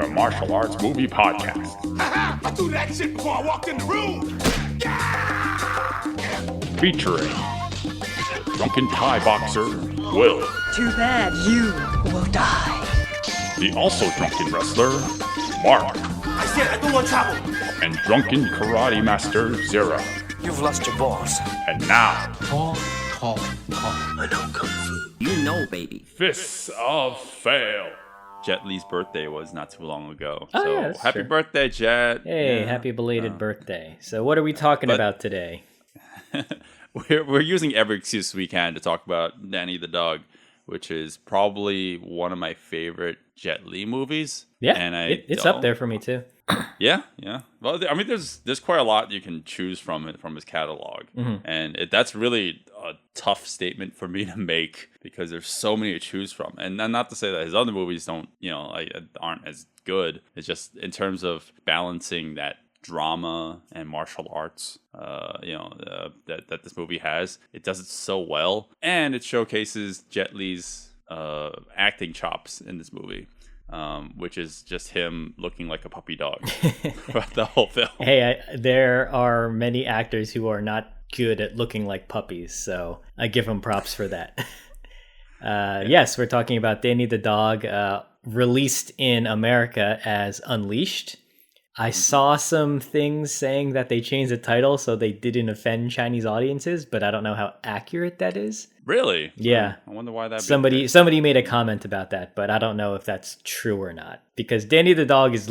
a martial arts movie podcast. I threw that shit before I walked in the room. Featuring drunken Thai boxer, Will. Too bad you will die. The also drunken wrestler, Mark. I said I don't want trouble. And drunken karate master, Zero. You've lost your balls. And now, Talk. I know Kung Fu. You know, baby. Fists of Fail. Jet Li's birthday was not too long ago. Oh, so yeah, that's happy true. birthday, Jet. Hey, happy belated birthday. So what are we talking about today? We're using every excuse we can to talk about Danny the Dog, which is probably one of my favorite Jet Li movies. Yeah, and it's up there for me too. Yeah. Well, I mean, there's quite a lot you can choose from his catalog, and that's really a tough statement for me to make because there's so many to choose from. And not to say that his other movies aren't as good. It's just in terms of balancing that drama and martial arts, that this movie has. It does it so well, and it showcases Jet Li's acting chops in this movie. Which is just him looking like a puppy dog throughout the whole film. Hey, there are many actors who are not good at looking like puppies, so I give them props for that. Yes, we're talking about Danny the Dog, released in America as Unleashed. I saw some things saying that they changed the title so they didn't offend Chinese audiences, but I don't know how accurate that is. Really? Yeah. I wonder why that. Somebody made a comment about that, but I don't know if that's true or not. Because Danny the Dog is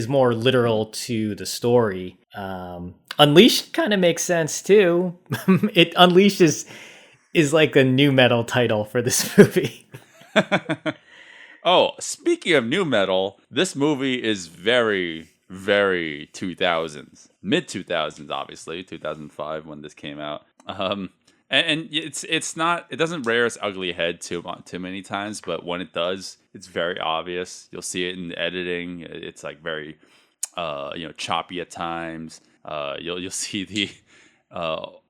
more literal to the story. Unleashed kind of makes sense too. Unleashed is like a new metal title for this movie. Oh, speaking of new metal, this movie is very, very 2000s. Mid-2000s, obviously. 2005 when this came out. And it's not, it doesn't rear its ugly head too many times, but when it does, it's very obvious. You'll see it in the editing. It's like very, choppy at times. You'll see the,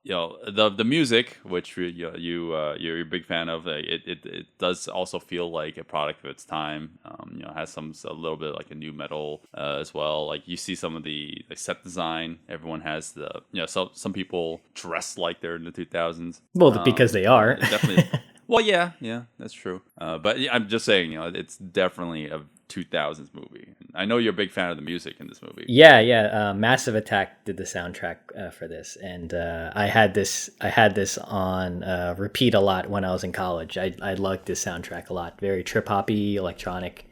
the music, which you're a big fan of. It does also feel like a product of its time. Has a little bit like a new metal as well. Like you see some of the set design. Everyone has some people dress like they're in the 2000s. Well, because they are. Definitely. Well, yeah, that's true. But I'm just saying, it's definitely a 2000s movie. I know you're a big fan of the music in this movie. Yeah. Massive Attack did the soundtrack for this, and I had this on repeat a lot when I was in college. I liked this soundtrack a lot. Very trip hoppy, electronic,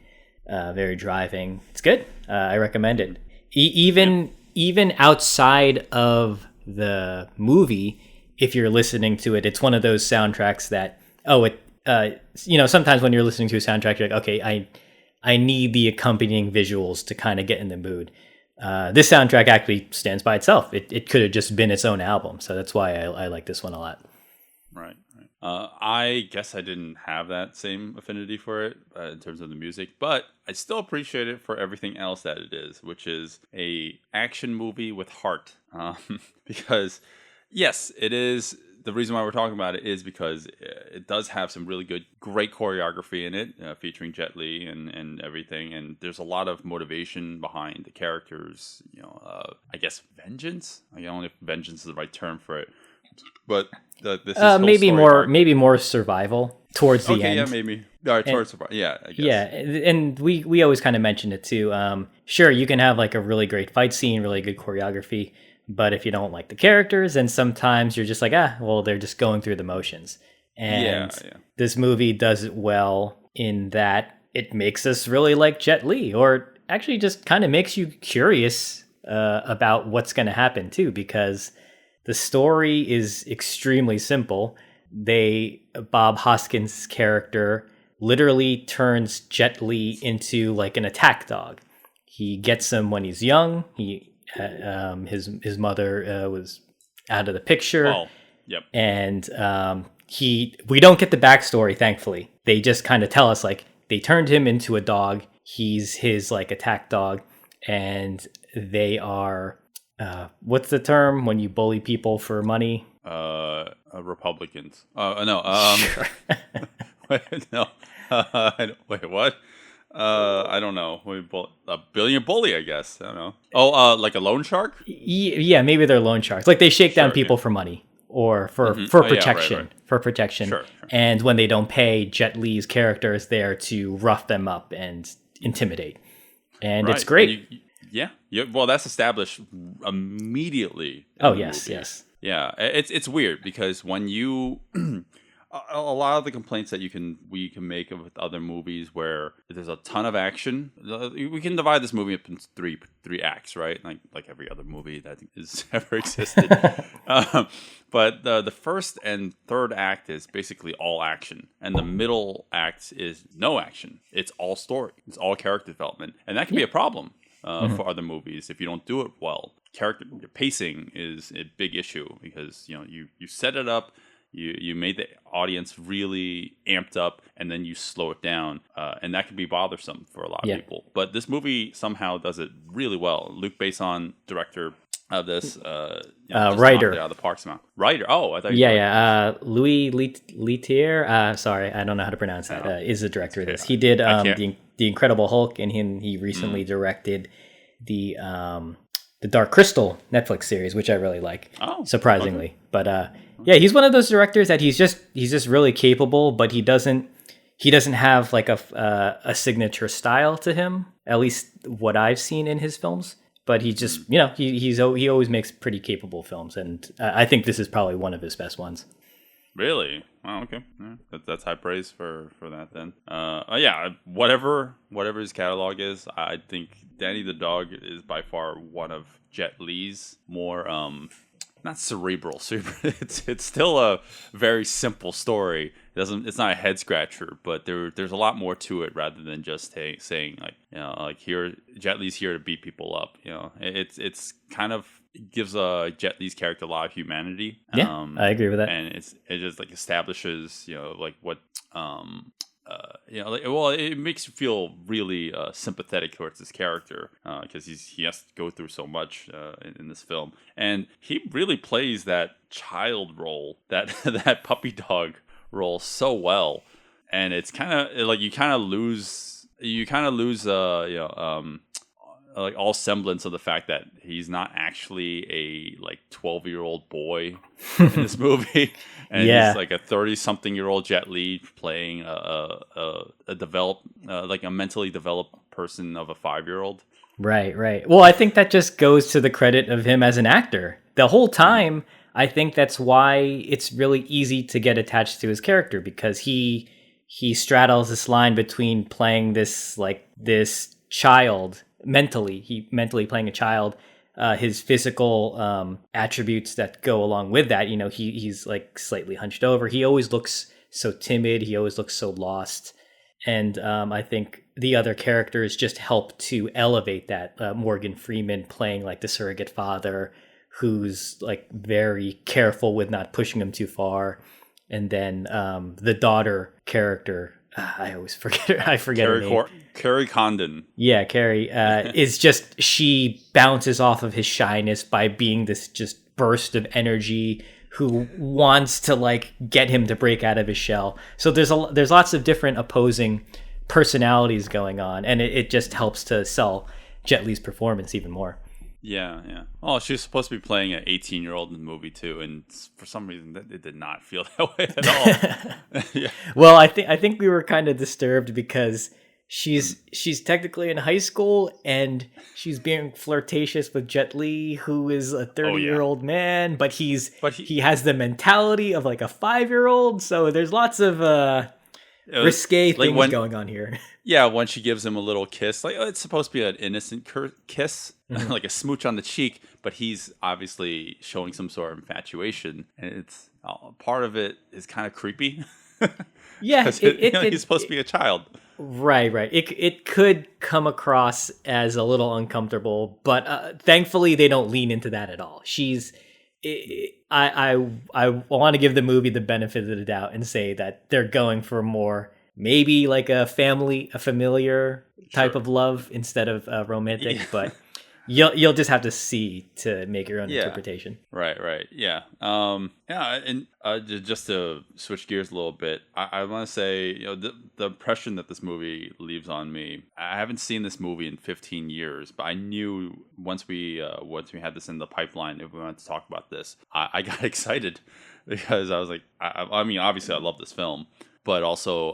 very driving. It's good. I recommend it. Even outside of the movie, if you're listening to it, it's one of those soundtracks that sometimes when you're listening to a soundtrack, you're like, okay, I need the accompanying visuals to kind of get in the mood. This soundtrack actually stands by itself. It could have just been its own album. So that's why I like this one a lot. Right. I guess I didn't have that same affinity for it in terms of the music, but I still appreciate it for everything else that it is, which is a action movie with heart. Because yes, it is. The reason why we're talking about it is because it does have some really great choreography in it, featuring Jet Li and everything. And there's a lot of motivation behind the characters. I guess vengeance. I don't know if vengeance is the right term for it, but this is maybe more survival towards the end. Yeah, maybe. Towards survival. Yeah, I guess. Yeah, and we always kind of mention it too. Sure, you can have like a really great fight scene, really good choreography. But if you don't like the characters, then sometimes you're just like, they're just going through the motions. And this movie does it well in that it makes us really like Jet Li, or actually just kind of makes you curious about what's going to happen too, because the story is extremely simple. Bob Hoskins' character literally turns Jet Li into like an attack dog. He gets him when he's young. His mother was out of the picture. Oh, yep. And we don't get the backstory, thankfully. They just kind of tell us like they turned him into a dog. He's his like attack dog, and they are what's the term when you bully people for money? Republicans. No. Sure. Wait, no. Wait, what? I don't know. A billion bully, I guess. I don't know. Oh, like a loan shark? Yeah, maybe they're loan sharks. Like they shake down Sure, people yeah. for money or for Oh, yeah, right, protection. right. For protection. Sure. And when they don't pay, Jet Li's character is there to rough them up and intimidate. And Right. it's great. And yeah. Well, that's established immediately. in Oh, the yes, movie. yes. Yeah, it's weird because when you a lot of the complaints that we can make with other movies where there's a ton of action, we can divide this movie up into three acts, right? Like every other movie that has ever existed. But the first and third act is basically all action, and the middle act is no action. It's all story. It's all character development, and that can be a problem for other movies if you don't do it well. Character pacing is a big issue because you set it up, you made the audience really amped up, and then you slow it down, and that can be bothersome for a lot of people. But this movie somehow does it really well. Luc Besson, director of this, writer out of the park somehow. Writer. Oh, I thought. Louis Leterrier. Sorry, I don't know how to pronounce that. Is the director of this? He did the Incredible Hulk, and he recently directed the Dark Crystal Netflix series, which I really like, surprisingly. Okay. But he's one of those directors that he's just really capable, but he doesn't have like a signature style to him, at least what I've seen in his films. But he just he always makes pretty capable films, and I think this is probably one of his best ones. Really? Oh, okay. Yeah, that's high praise for that then. Whatever his catalog is, I think Danny the Dog is by far one of Jet Li's more not cerebral. It's still a very simple story. It's not a head scratcher, but there's a lot more to it rather than just saying like here Jet Li's here to beat people up. It's kind of gives Jet Li's character a lot of humanity. Yeah, I agree with that. And it just like establishes like what it makes you feel really sympathetic towards this character because he has to go through so much in this film, and he really plays that child role, that puppy dog role so well, and it's kind of like you kind of lose like all semblance of the fact that he's not actually a like 12-year-old boy in this movie, and he's like a 30-something-year-old Jet Li playing a developed like a mentally developed person of a 5-year-old. Right. Well, I think that just goes to the credit of him as an actor. The whole time, I think that's why it's really easy to get attached to his character, because he straddles this line between playing this child mentally playing a child, his physical attributes that go along with that. He's like slightly hunched over. He always looks so timid. He always looks so lost. And I think the other characters just help to elevate that. Morgan Freeman playing like the surrogate father, who's like very careful with not pushing him too far. And then the daughter character, I always forget her. I forget her name. Carrie Condon. Yeah, Carrie is just, she bounces off of his shyness by being this just burst of energy who wants to like get him to break out of his shell. So there's lots of different opposing personalities going on, and it just helps to sell Jet Li's performance even more. Yeah. Oh, she was supposed to be playing an 18-year-old in the movie too, and for some reason it did not feel that way at all. Yeah. Well, I think we were kind of disturbed because she's technically in high school and she's being flirtatious with Jet Li, who is a 30-year-old man, but he has the mentality of like a 5-year-old. So there's lots of risque things going on here. Yeah, when she gives him a little kiss, like it's supposed to be an innocent kiss, like a smooch on the cheek, but he's obviously showing some sort of infatuation, and it's part of it is kind of creepy. Yeah, he's supposed to be a child. Right. It could come across as a little uncomfortable, but thankfully they don't lean into that at all. I want to give the movie the benefit of the doubt and say that they're going for more, maybe like a familiar type of love instead of romantic. But You'll just have to see to make your own Yeah. interpretation. Right. Yeah. Yeah. And just to switch gears a little bit, I want to say, the impression that this movie leaves on me. I haven't seen this movie in 15 years, but I knew once we had this in the pipeline, if we wanted to talk about this, I got excited because I was like, I mean, obviously, I love this film, but also,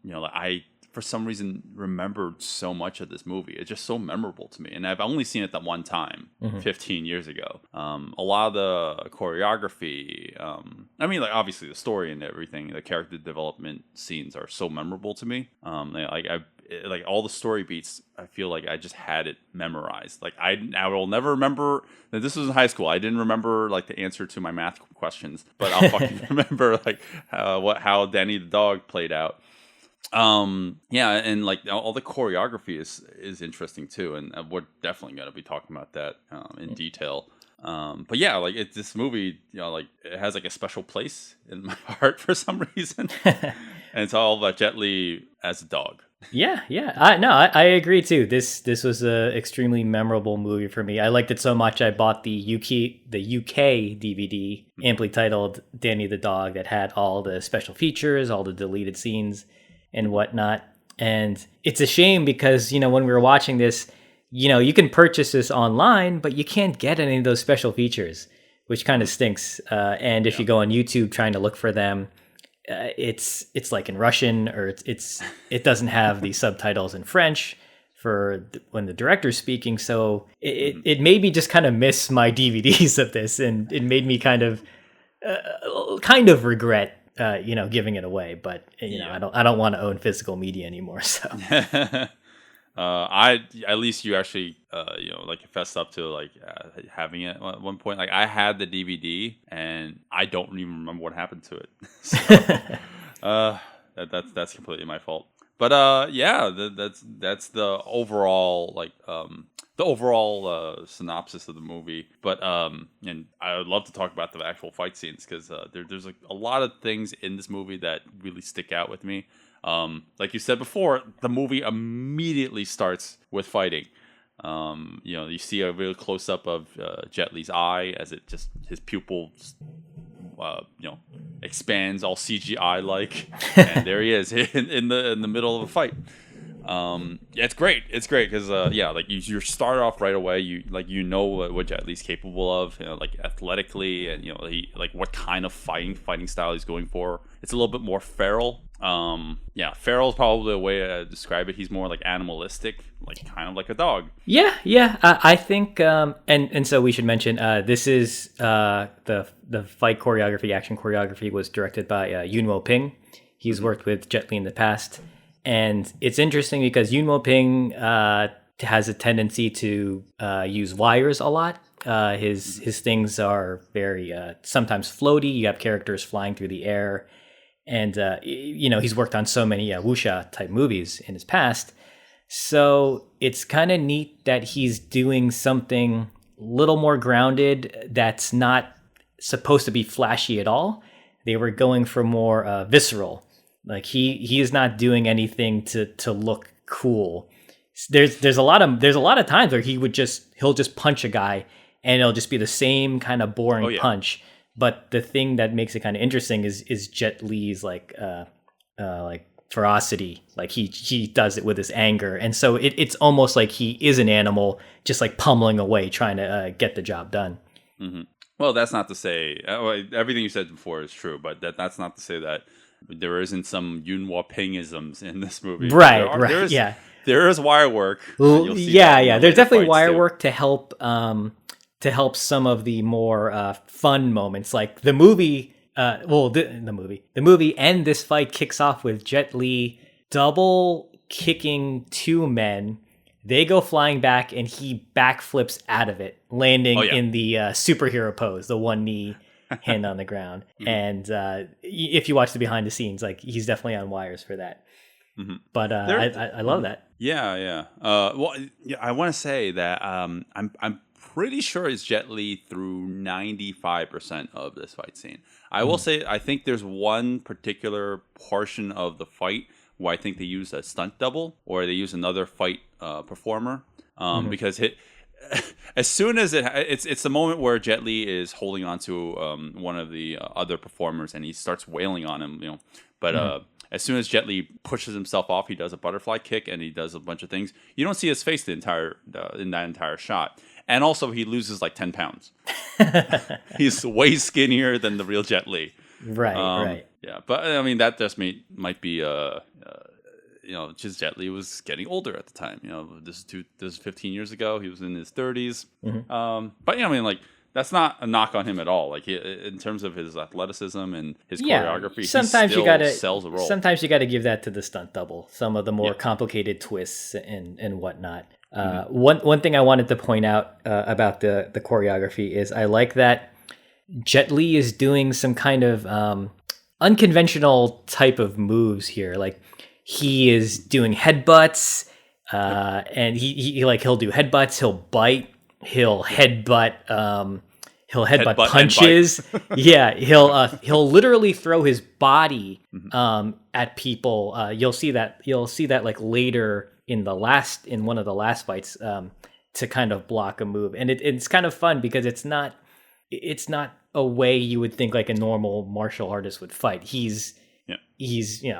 like I, for some reason, remembered so much of this movie. It's just so memorable to me. And I've only seen it that one time, 15 years ago. A lot of the choreography, I mean, like, obviously the story and everything, the character development scenes are so memorable to me. Like all the story beats, I feel like I just had it memorized. Like I will never remember that this was in high school. I didn't remember like the answer to my math questions, but I'll fucking remember like how Danny the dog played out. Yeah, and like all the choreography is interesting too, and we're definitely going to be talking about that in detail. But yeah, like this movie, like it has like a special place in my heart for some reason, and it's all about Jet Li as a dog. Yeah. I agree too. This was a extremely memorable movie for me. I liked it so much I bought the UK DVD, amply titled "Danny the Dog," that had all the special features, all the deleted scenes, and whatnot. And it's a shame because, when we were watching this, you can purchase this online, but you can't get any of those special features, which kind of stinks. And if you go on YouTube trying to look for them, it's like in Russian, or it doesn't have the subtitles in French for when the director's speaking. So it made me just kind of miss my DVDs of this, and it made me kind of regret giving it away, but I don't want to own physical media anymore. So, at least you actually, like fessed up to like having it at one point. Like I had the DVD and I don't even remember what happened to it. So, that's completely my fault. But yeah, that's the overall synopsis of the movie. But and I would love to talk about the actual fight scenes because there's like a lot of things in this movie that really stick out with me. Like you said before, the movie immediately starts with fighting. You see a real close up of Jet Li's eye as his pupil expands all CGI like, and there he is in the middle of a fight. It's great because like you start off right away, you what Jet Li's capable of, like athletically, and he like what kind of fighting style he's going for. It's a little bit more feral. Feral is probably a way to describe it. He's more like animalistic, like kind of like a dog. Yeah. I think, and so we should mention, this is the fight choreography, action choreography was directed by Yunwo Ping. He's worked with Jet Li in the past, and it's interesting because Yunwo Ping has a tendency to use wires a lot. His things are very sometimes floaty. You have characters flying through the air. And, he's worked on so many wuxia type movies in his past. So it's kind of neat that he's doing something a little more grounded that's not supposed to be flashy at all. They were going for more visceral. Like he is not doing anything to look cool. There's a lot of times where he'll just punch a guy and it'll just be the same kind of boring punch. But the thing that makes it kind of interesting is Jet Li's like ferocity. Like he does it with his anger, and so it's almost like he is an animal, just like pummeling away, trying to get the job done. Mm-hmm. Well, that's not to say everything you said before is true, but that's not to say that there isn't some Yunhua Ping-isms in this movie. Right. There is wire work. Yeah. There's definitely wire work to help some of the more fun moments, like the movie. The movie and this fight kicks off with Jet Li double kicking two men. They go flying back, and he backflips out of it, landing in the superhero pose, the one knee, hand on the ground. Mm-hmm. And if you watch the behind the scenes, like he's definitely on wires for that. Mm-hmm. But I love that. Yeah. I want to say that I'm pretty sure it's Jet Li through 95% of this fight scene. I will say I think there's one particular portion of the fight where I think they use a stunt double or they use another fight performer because as soon as it's the moment where Jet Li is holding on to one of the other performers and he starts wailing on him, but as soon as Jet Li pushes himself off, he does a butterfly kick and he does a bunch of things. You don't see his face in that entire shot. And also he loses like 10 pounds. He's way skinnier than the real Jet Li. Right. Yeah, but I mean that just might be just Jet Li was getting older at the time. This is 15 years ago. He was in his 30s. But I mean, like, that's not a knock on him at all. Like, in terms of his athleticism and his choreography, sometimes he still sells a role. Sometimes you got to give that to the stunt double. Some of the more complicated twists and whatnot. One thing I wanted to point out about the choreography is I like that Jet Li is doing some kind of unconventional type of moves here. Like, he is doing headbutts, and he'll do headbutts. He'll bite. He'll headbutt. He'll headbutt punches. Yeah, he'll literally throw his body at people. You'll see that like later in one of the last fights to kind of block a move, and it's kind of fun because it's not a way you would think like a normal martial artist would fight. He's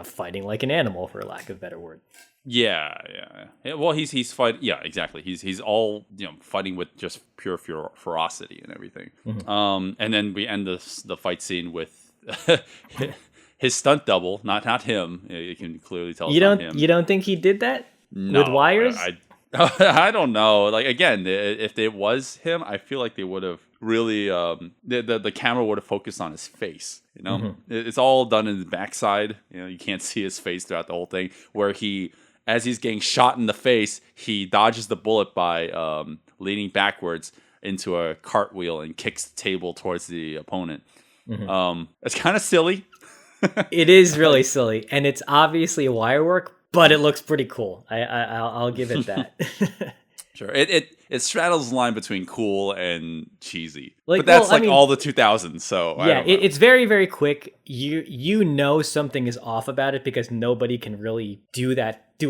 fighting like an animal, for lack of a better word. Yeah. Well, he's fighting. Yeah, exactly. He's all fighting with just pure ferocity and everything. And then we end the fight scene with his stunt double, not him. You can clearly tell. You don't think he did that with wires? I don't know. Like, again, if it was him, I feel like they would have really the camera would have focused on his face. It's all done in the backside. You can't see his face throughout the whole thing. Where as he's getting shot in the face, he dodges the bullet by leaning backwards into a cartwheel and kicks the table towards the opponent. It's kind of silly. It is really silly, and it's obviously wire work, but it looks pretty cool. I'll give it that. Sure. It straddles the line between cool and cheesy. But that's all the 2000s, so yeah, it's very, very quick. You know something is off about it because nobody can really do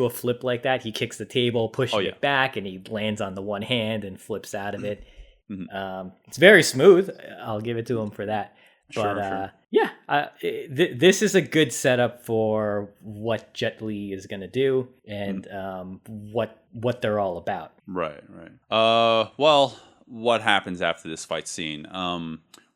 a flip like that. He kicks the table, pushes it back, and he lands on the one hand and flips out of it. It's very smooth. I'll give it to him for that. But this is a good setup for what Jet Li is going to do and what they're all about. Right. Well, what happens after this fight scene?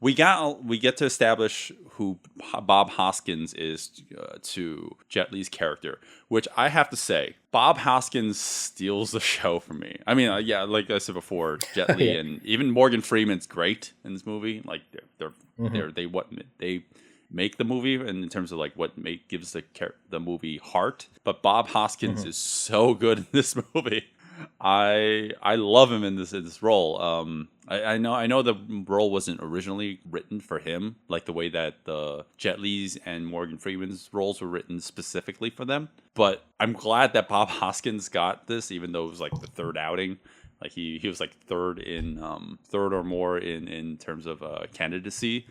We get to establish who Bob Hoskins is to Jet Li's character, which I have to say, Bob Hoskins steals the show for me. I mean, like I said before, Jet Li and even Morgan Freeman's great in this movie. Like they make the movie, and in terms of like what gives the movie heart. But Bob Hoskins is so good in this movie. I love him in this role. I know the role wasn't originally written for him, like the way that the Jet Li's and Morgan Freeman's roles were written specifically for them. But I'm glad that Bob Hoskins got this, even though it was like the third outing. Like he was like third or more in terms of candidacy.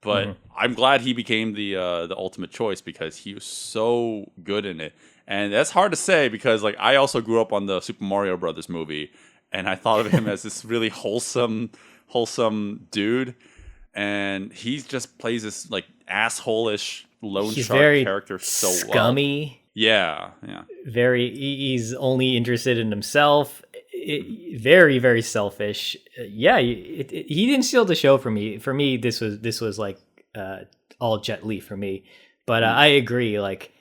But I'm glad he became the ultimate choice because he was so good in it. And that's hard to say because like I also grew up on the Super Mario Brothers movie, and I thought of him as this really wholesome dude, and he just plays this like asshole-ish loan shark character so scummy. Yeah. He's only interested in himself. Very, very selfish. He didn't steal the show for me. For me, this was like all Jet Li for me. But I agree. Like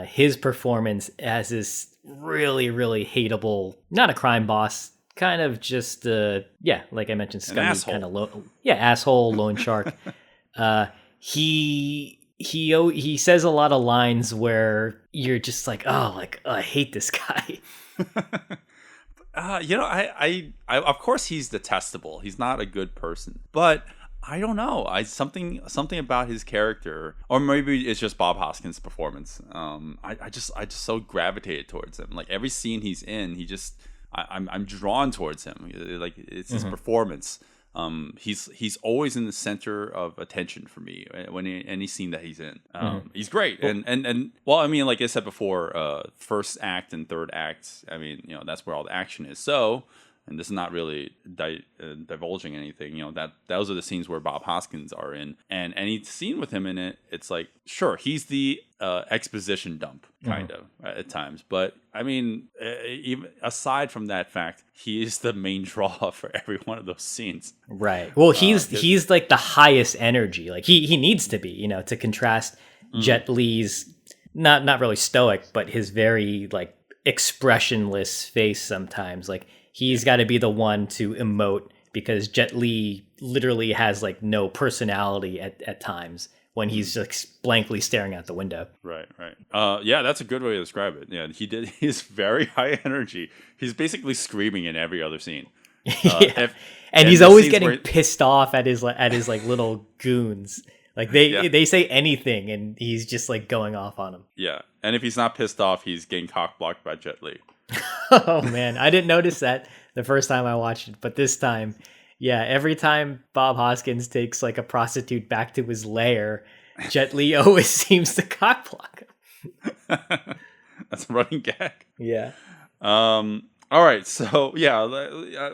his performance as this really, really hateable, not a crime boss, kind of just like I mentioned, scummy kind of asshole loan shark. He says a lot of lines where you're just like, I hate this guy. I of course he's detestable. He's not a good person, but I don't know. Something about his character, or maybe it's just Bob Hoskins' performance. I just so gravitated towards him. Like every scene he's in, I'm drawn towards him. Like it's his performance. He's always in the center of attention for me when any scene that he's in. He's great, and well, I mean, like I said before, first act and third act. I mean, that's where all the action is. So, and this is not really divulging anything, that those are the scenes where Bob Hoskins are in, and any scene with him in it, it's like, sure, he's the exposition dump kind of at times, but I mean, even aside from that fact, he is the main draw for every one of those scenes. Right. Well, he's like the highest energy. Like he needs to be, to contrast Jet Li's not really stoic, but his very like expressionless face sometimes. Like he's got to be the one to emote, because Jet Li literally has like no personality at times when he's just blankly staring out the window. Right. Yeah, that's a good way to describe it. Yeah, he's very high energy. He's basically screaming in every other scene. And he's always getting pissed off at his like little goons. Like they say anything and he's just like going off on them. Yeah. And if he's not pissed off, he's getting cock blocked by Jet Li. Oh man, I didn't notice that the first time I watched it, but this time, yeah, every time Bob Hoskins takes like a prostitute back to his lair, Jet Li always seems to cock block him. That's a running gag. Yeah. All right, so yeah,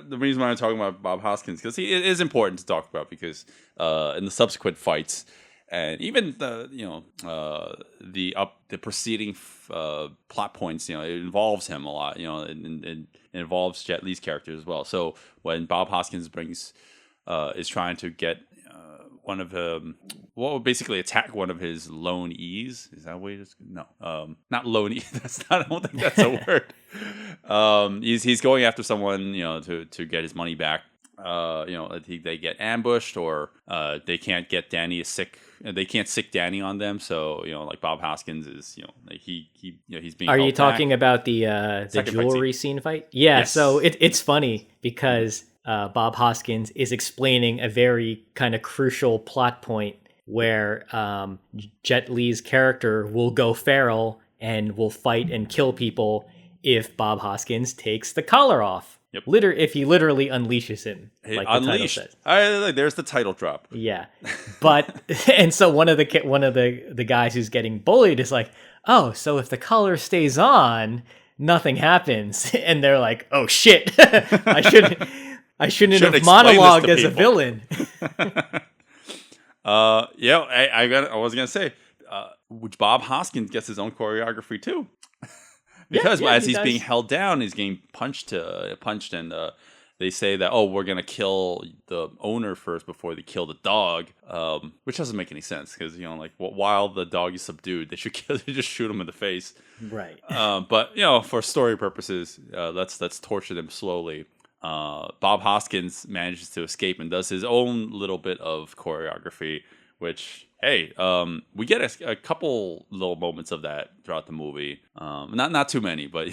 the reason why I'm talking about Bob Hoskins, because it is important to talk about, because in the subsequent fights, and even the preceding plot points, it involves him a lot, and it involves Jet Li's character as well. So when Bob Hoskins is trying to get one of basically attack one of his lone E's. Is that what it is? No, not lone E. I don't think that's a word. He's going after someone, to get his money back. They get ambushed, or they can't get Danny sick. They can't sick Danny on them. So like Bob Hoskins is, he's being. Are you talking back. About the jewelry scene fight? Yeah. Yes. So it's funny because Bob Hoskins is explaining a very kind of crucial plot point where Jet Li's character will go feral and will fight and kill people if Bob Hoskins takes the collar off. Yep. If he literally unleashes him, like Unleashed. The title says. There's the title drop. Yeah, but and so one of the guys who's getting bullied is like, oh, so if the collar stays on, nothing happens, and they're like, oh shit, I shouldn't have monologued as a villain. I was gonna say, Bob Hoskins gets his own choreography too. Because as he's being held down, he's getting punched, and they say that, oh, we're going to kill the owner first before they kill the dog, which doesn't make any sense, because, while the dog is subdued, they just shoot him in the face. Right. But, for story purposes, let's torture them slowly. Bob Hoskins manages to escape and does his own little bit of choreography, which... Hey, we get a couple little moments of that throughout the movie. Not too many, but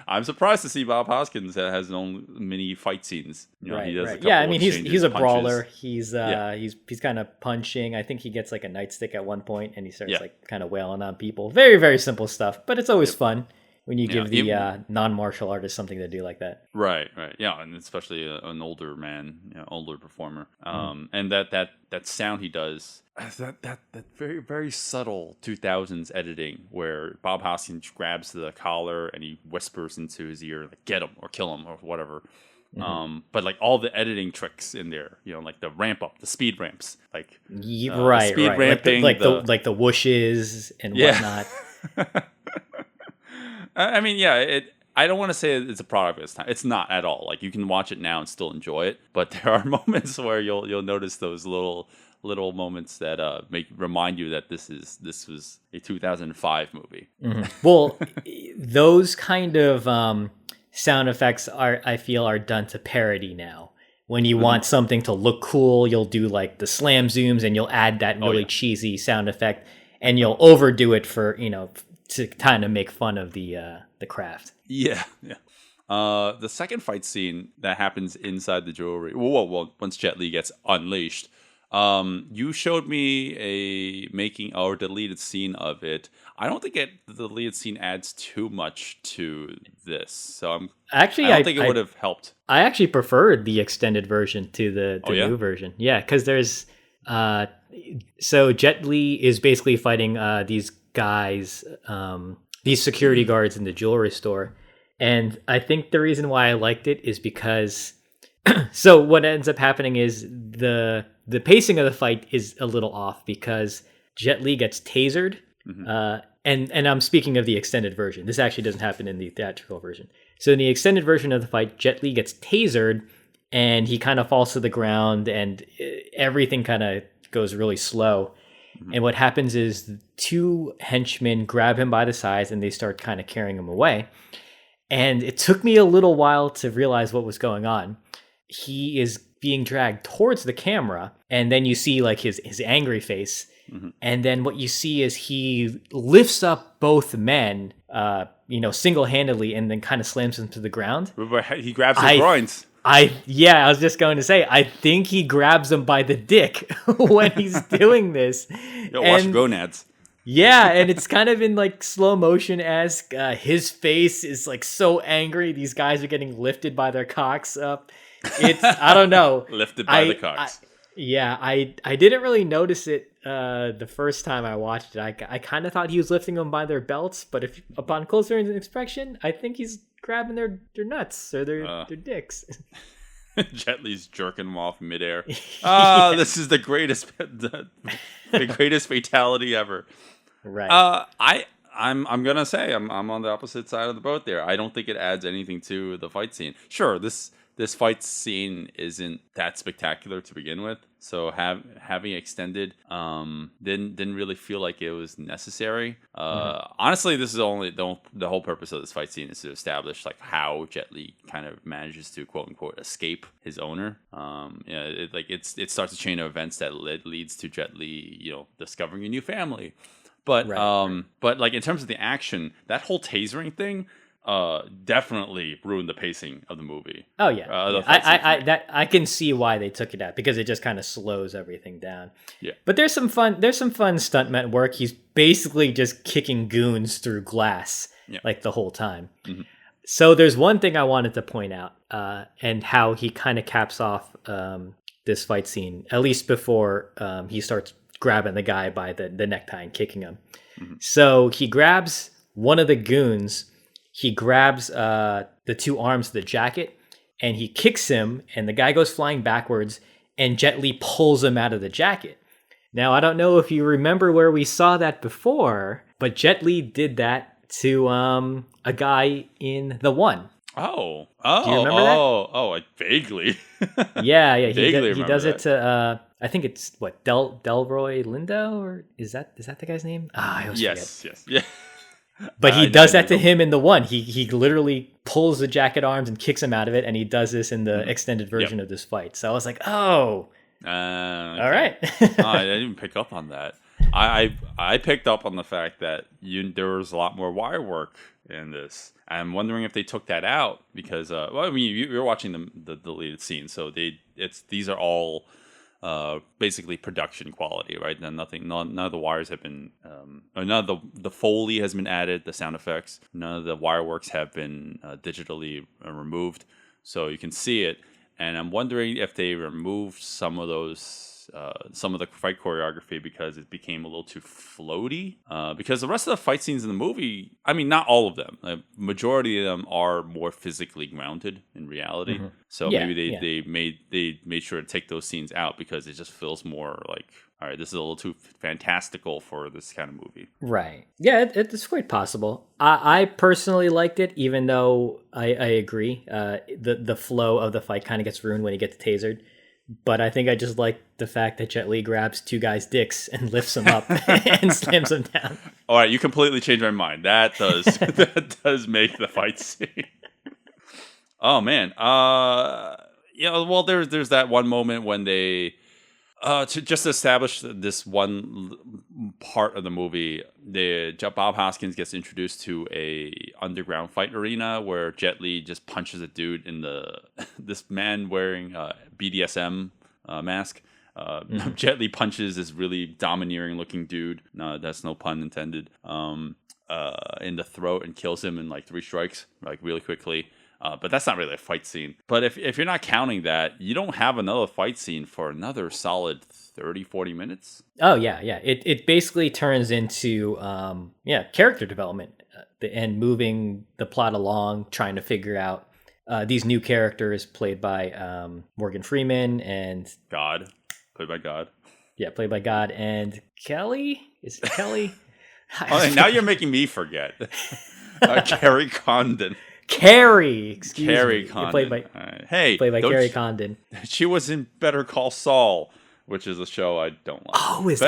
I'm surprised to see Bob Hoskins has his own mini fight scenes. Right. He does Yeah, I mean he's a punches. brawler. He's kind of punching. I think he gets like a nightstick at one point, and he starts like kind of wailing on people. Very, very simple stuff, but it's always fun when you give the non-martial artist something to do like that. Right. Yeah, and especially an older man, older performer. And that sound he does, that very, very subtle 2000s editing where Bob Hoskins grabs the collar and he whispers into his ear, like, get him or kill him or whatever. But like all the editing tricks in there, like the ramp up, the speed ramps, like speed ramping, like the whooshes and whatnot. I mean, I don't want to say it's a product of its time. It's not at all. Like, you can watch it now and still enjoy it, but there are moments where you'll notice those little moments that remind you that this was a 2005 movie. Well, those kind of sound effects I feel are done to parody now. When you want something to look cool, you'll do like the slam zooms and you'll add that really cheesy sound effect, and you'll overdo it for to kind of make fun of the craft. Yeah. The second fight scene that happens inside the jewelry. Well, once Jet Li gets unleashed, you showed me a making or deleted scene of it. I don't think the deleted scene adds too much to this, so I don't think it would have helped. I actually preferred the extended version to the new version. Yeah, because there's so Jet Li is basically fighting these guys, these security guards in the jewelry store, And I think the reason why I liked it is because so what ends up happening is the pacing of the fight is a little off because Jet Li gets tasered. And I'm speaking of the extended version. This actually doesn't happen in the theatrical version. So in the extended version of the fight, Jet Li gets tasered and he kind of falls to the ground and everything kind of goes really slow. And what happens is 2 henchmen grab him by the sides and they start kind of carrying him away. And it took me a little while to realize what was going on. He is being dragged towards the camera, and then you see like his angry face. And then what you see is he lifts up both men, single-handedly, and then kind of slams them to the ground. He grabs his groins. I was just going to say, I think he grabs him by the dick when he's doing this. Watch gonads. Yeah, and it's kind of in like slow motion-esque. His face is like so angry. These guys are getting lifted by their cocks up. It's, I don't know. Lifted by the cocks. I didn't really notice it the first time I watched it. I kind of thought he was lifting them by their belts, but upon closer inspection, I think he's grabbing their nuts or their dicks. Jet Li's jerking them off midair. This is the greatest fatality ever. Right. I'm gonna say I'm on the opposite side of the boat there. I don't think it adds anything to the fight scene. Sure, this fight scene isn't that spectacular to begin with, so having extended didn't really feel like it was necessary. Honestly, this is only the whole purpose of this fight scene is to establish like how Jet Li kind of manages to quote unquote escape his owner. It starts a chain of events that leads to Jet Li, discovering a new family. But but like in terms of the action, that whole tasering thing definitely ruined the pacing of the movie. Oh yeah, I can see why they took it out because it just kind of slows everything down. Yeah, but there's some fun stuntman work. He's basically just kicking goons through glass like the whole time. So there's one thing I wanted to point out, and how he kind of caps off this fight scene, at least before he starts grabbing the guy by the necktie and kicking him. So he grabs one of the goons. He grabs the 2 arms of the jacket and he kicks him, and the guy goes flying backwards, and Jet Li pulls him out of the jacket. Now, I don't know if you remember where we saw that before, but Jet Li did that to a guy in The One. Oh, do you remember that? I vaguely. Yeah. Vaguely he does it to I think it's what Delroy Lindo, or is that the guy's name? I always forget. Yes. But he does that to him in The One. He literally pulls the jacket arms and kicks him out of it, and he does this in the extended version of this fight. So I was like, oh, okay. All right. I didn't pick up on that. I picked up on the fact that there was a lot more wire work in this. I'm wondering if they took that out because, you're watching the deleted scenes, so these are all basically production quality, right? And none of the wires have been, none of the Foley has been added, the sound effects, none of the wire works have been digitally removed, so you can see it. And I'm wondering if they removed some of the fight choreography because it became a little too floaty. Because the rest of the fight scenes in the movie, I mean, not all of them, a majority of them are more physically grounded in reality. So maybe they made sure to take those scenes out because it just feels more like, all right, this is a little too fantastical for this kind of movie. Right. Yeah, it's quite possible. I personally liked it, even though I agree. The flow of the fight kind of gets ruined when he gets tasered. But I think I just like the fact that Jet Li grabs 2 guys' dicks and lifts them up and slams them down. All right, you completely changed my mind. That does make the fight scene. Oh man, well, there's that one moment when they to just establish this one part of the movie. Bob Hoskins gets introduced to a underground fight arena where Jet Li just punches a dude in this man wearing BDSM mask. Jet Li punches this really domineering looking dude. No, that's no pun intended. In the throat and kills him in like 3 strikes, like really quickly. But that's not really a fight scene. But if you're not counting that, you don't have another fight scene for another solid 30-40 minutes. Oh yeah. It basically turns into character development. moving the plot along, trying to figure out these new characters played by Morgan Freeman and God, played by God. Yeah, played by God and Kelly. Is it Kelly? Oh, now you're making me forget. Carrie Condon. Carrie, excuse Carrie me. Condon. Played by played by Carrie Condon. She was in Better Call Saul, which is a show I don't like. Oh, is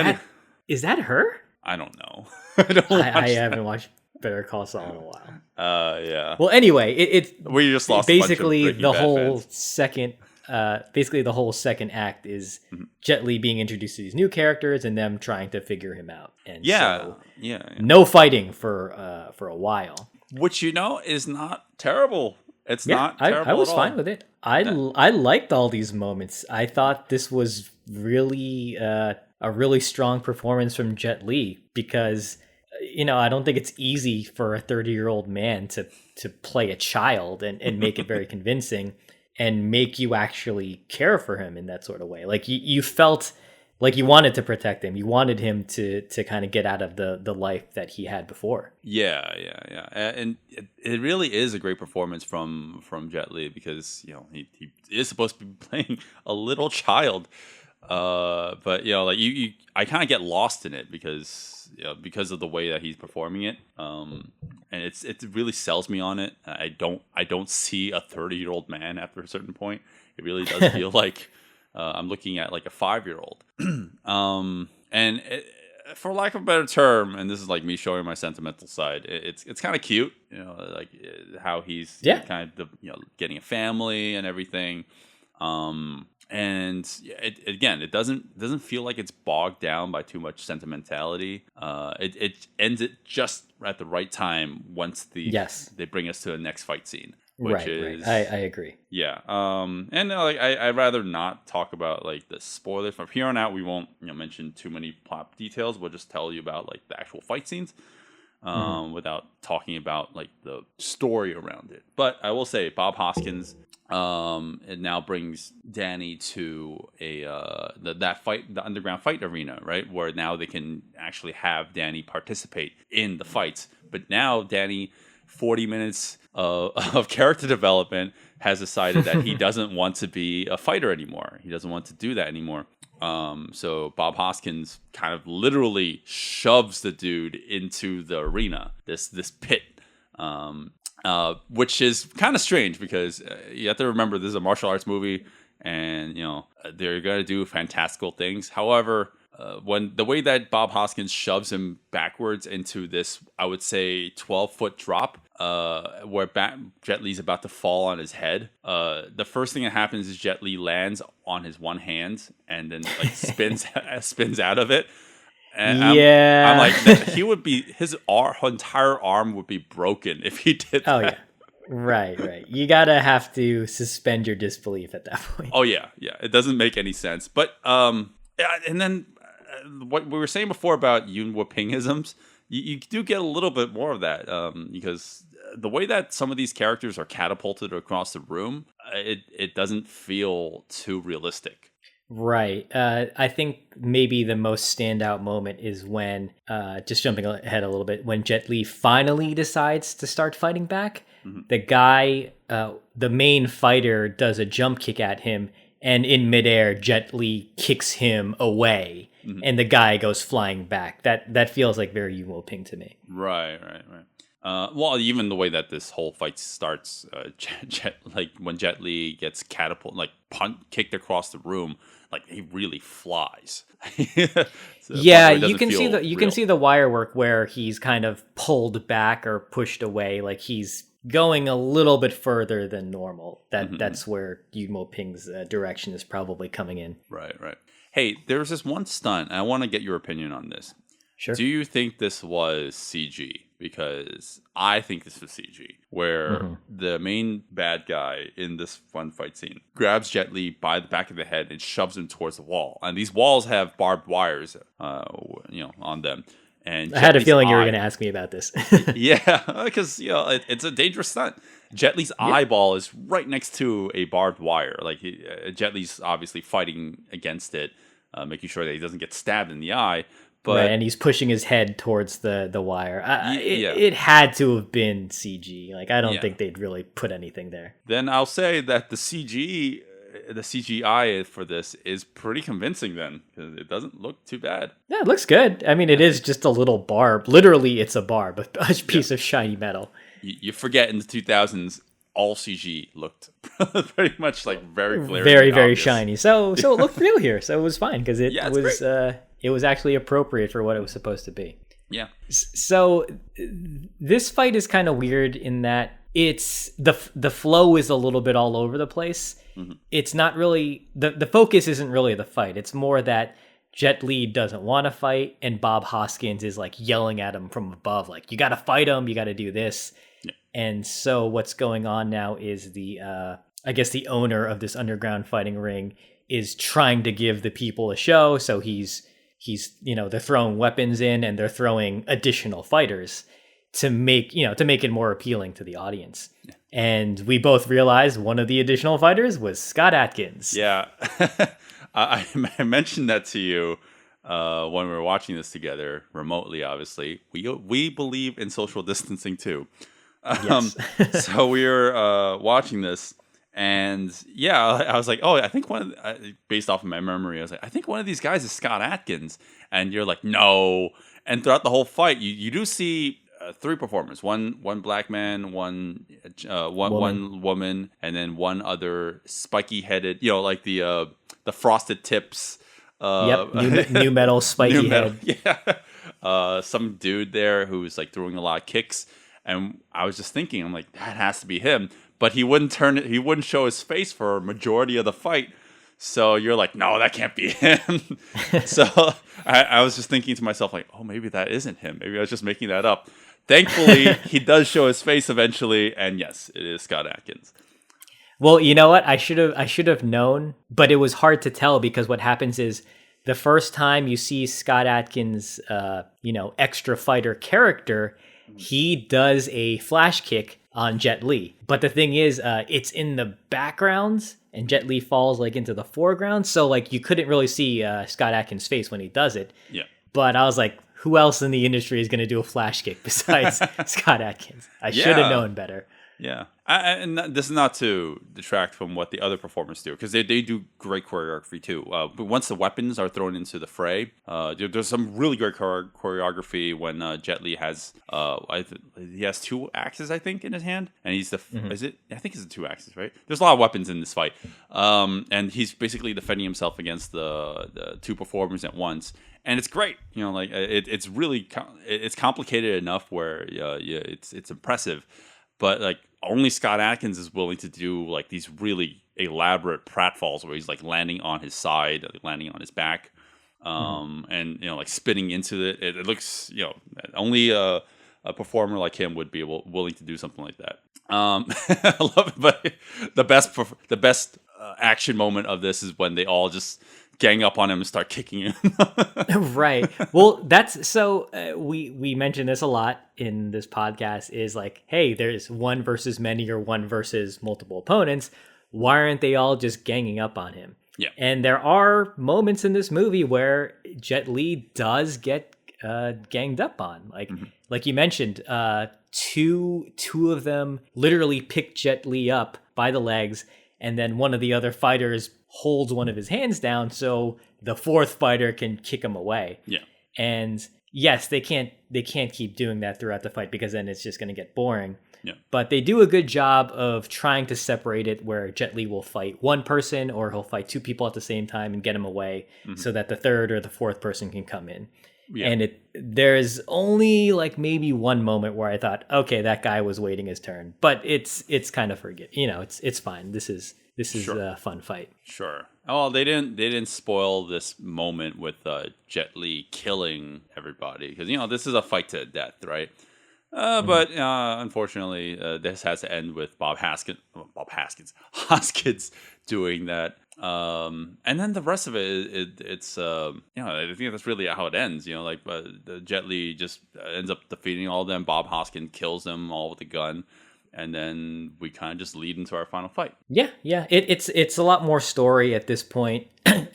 that her? I don't know. I haven't watched Better Call Saul in a while. Yeah. Well, anyway, it's We just lost basically a bunch of the whole second act is Jet Li being introduced to these new characters and them trying to figure him out. And yeah. No fighting for a while. Which is not terrible. It's not terrible. I was at fine all. with it. I liked all these moments. I thought this was really a really strong performance from Jet Li because I don't think it's easy for a 30-year-old man to play a child and make it very convincing and make you actually care for him in that sort of way. Like you felt like you wanted to protect him. You wanted him to kind of get out of the life that he had before. Yeah. And it really is a great performance from Jet Li because he is supposed to be playing a little child, but I kind of get lost in it because of the way that he's performing it, and it really sells me on it. I don't see a 30-year-old man after a certain point. It really does feel like. I'm looking at like a 5-year-old, and for lack of a better term, and this is like me showing my sentimental side. It's kind of cute, like how he's kind of getting a family and everything. And it doesn't feel like it's bogged down by too much sentimentality. It ends it just at the right time once they bring us to the next fight scene. Which is right. I agree. Yeah. And I'd rather not talk about like the spoilers. From here on out, we won't mention too many plot details. We'll just tell you about like the actual fight scenes, without talking about like the story around it. But I will say, Bob Hoskins, it now brings Danny to the underground fight arena, right, where now they can actually have Danny participate in the fights. But now Danny, 40 minutes of character development, has decided that he doesn't want to be a fighter anymore. He doesn't want to do that anymore. So Bob Hoskins kind of literally shoves the dude into the arena, this pit, which is kind of strange because you have to remember this is a martial arts movie, and they're going to do fantastical things. However, when the way that Bob Hoskins shoves him backwards into this, I would say 12-foot drop, where Jet Li's about to fall on his head. The first thing that happens is Jet Li lands on his one hand and then like spins out of it. And I'm like, he would be his entire arm would be broken if he did that. Oh yeah. Right. You have to suspend your disbelief at that point. Oh yeah. It doesn't make any sense. But and then what we were saying before about Yun Wo-Ping-isms, you do get a little bit more of that, because the way that some of these characters are catapulted across the room, it doesn't feel too realistic. Right. I think maybe the most standout moment is when, just jumping ahead a little bit, when Jet Li finally decides to start fighting back. Mm-hmm. The guy, the main fighter, does a jump kick at him, and in midair, Jet Li kicks him away. Mm-hmm. And the guy goes flying back. That feels like very Yun Wo-Ping to me. Right. Well, even the way that this whole fight starts, when Jet Li gets kicked across the room, like he really flies. So you can see the wire work where he's kind of pulled back or pushed away, like he's going a little bit further than normal. That's where Yun Wo-Ping's direction is probably coming in. Right. Hey, there's this one stunt, and I want to get your opinion on this. Sure. Do you think this was CG? Because I think this was CG, where the main bad guy in this fun fight scene grabs Jet Li by the back of the head and shoves him towards the wall. And these walls have barbed wires, on them. And I had a feeling you were going to ask me about this. Yeah, because it's a dangerous stunt. Jet Li's eyeball is right next to a barbed wire. Like Jet Li's obviously fighting against it, making sure that he doesn't get stabbed in the eye. But right, and he's pushing his head towards the wire. Yeah. It had to have been CG. Like, I don't Yeah. think they'd really put anything there. then I'll say that the CGI for this is pretty convincing then, because it doesn't look too bad. Yeah, it looks good. I mean, it is just a little barb. Literally, it's a barb, a piece of shiny metal. You forget in the 2000s, all CG looked pretty much like very glaring, Very, very obvious. shiny. So it looked real here. So it was fine because it Yeah, it's was it was actually appropriate for what it was supposed to be. Yeah. So this fight is kind of weird in that it's the flow is a little bit all over the place. Mm-hmm. It's not really the focus isn't really the fight. It's more that Jet Li doesn't want to fight and Bob Hoskins is like yelling at him from above, like, you got to fight him, you got to do this. Yeah. And so what's going on now is I guess the owner of this underground fighting ring is trying to give the people a show. So he's they're throwing weapons in and they're throwing additional fighters to make it more appealing to the audience. Yeah. And we both realized one of the additional fighters was Scott Adkins. Yeah. I mentioned that to you when we were watching this together remotely, obviously. We believe in social distancing too. Yes. So we were watching this, and yeah, I was like, oh, I think based off of my memory, I was like, I think one of these guys is Scott Adkins. And you're like, no. And throughout the whole fight, you do see three performers: one black man, one woman, and then one other spiky headed, like the frosted tips. New metal spiky head. Yeah. Some dude there who's like throwing a lot of kicks. And I was just thinking, I'm like, that has to be him. But he wouldn't he wouldn't show his face for a majority of the fight. So you're like, no, that can't be him. So I was just thinking to myself, like, oh, maybe that isn't him. Maybe I was just making that up. Thankfully, he does show his face eventually. And yes, it is Scott Adkins. Well, you know what? I should have known, but it was hard to tell because what happens is the first time you see Scott Adkins, extra fighter character, he does a flash kick on Jet Li. But the thing is, it's in the background and Jet Li falls like into the foreground. So like you couldn't really see Scott Adkins' face when he does it. Yeah. But I was like, who else in the industry is going to do a flash kick besides Scott Adkins? I should have known better. Yeah. And this is not to detract from what the other performers do, because they do great choreography too. But once the weapons are thrown into the fray, there's some really great choreography when Jet Li has he has two axes, I think, in his hand, and he's I think it's the two axes, right? There's a lot of weapons in this fight, and he's basically defending himself against the two performers at once. And it's great, it's really it's complicated enough where it's impressive, but like only Scott Adkins is willing to do like these really elaborate pratfalls where he's like landing on his side, landing on his back, and like spinning into it. It looks only a performer like him would be willing to do something like that. I love it, but the best action moment of this is when they all just gang up on him and start kicking him. Right. Well, that's so we mention this a lot in this podcast is like, hey, there's one versus many or one versus multiple opponents. Why aren't they all just ganging up on him? Yeah. And there are moments in this movie where Jet Li does get ganged up on. Like you mentioned, two of them literally pick Jet Li up by the legs, and then one of the other fighters holds one of his hands down so the fourth fighter can kick him away. Yeah. And yes, they can't keep doing that throughout the fight because then it's just going to get boring. Yeah. But they do a good job of trying to separate it where Jet Li will fight one person or he'll fight two people at the same time and get him away so that the third or the fourth person can come in. Yeah. And there's only like maybe one moment where I thought, okay, that guy was waiting his turn, but it's kind of it's fine. This is sure. A fun fight. Sure. Oh, they didn't spoil this moment with Jet Li killing everybody because this is a fight to the death, right? But unfortunately, this has to end with Hoskins doing that. And then the rest of it's I think that's really how it ends. The Jet Li just ends up defeating all of them. Bob Hoskins kills them all with a gun. And then we kind of just lead into our final fight. Yeah. It's a lot more story at this point.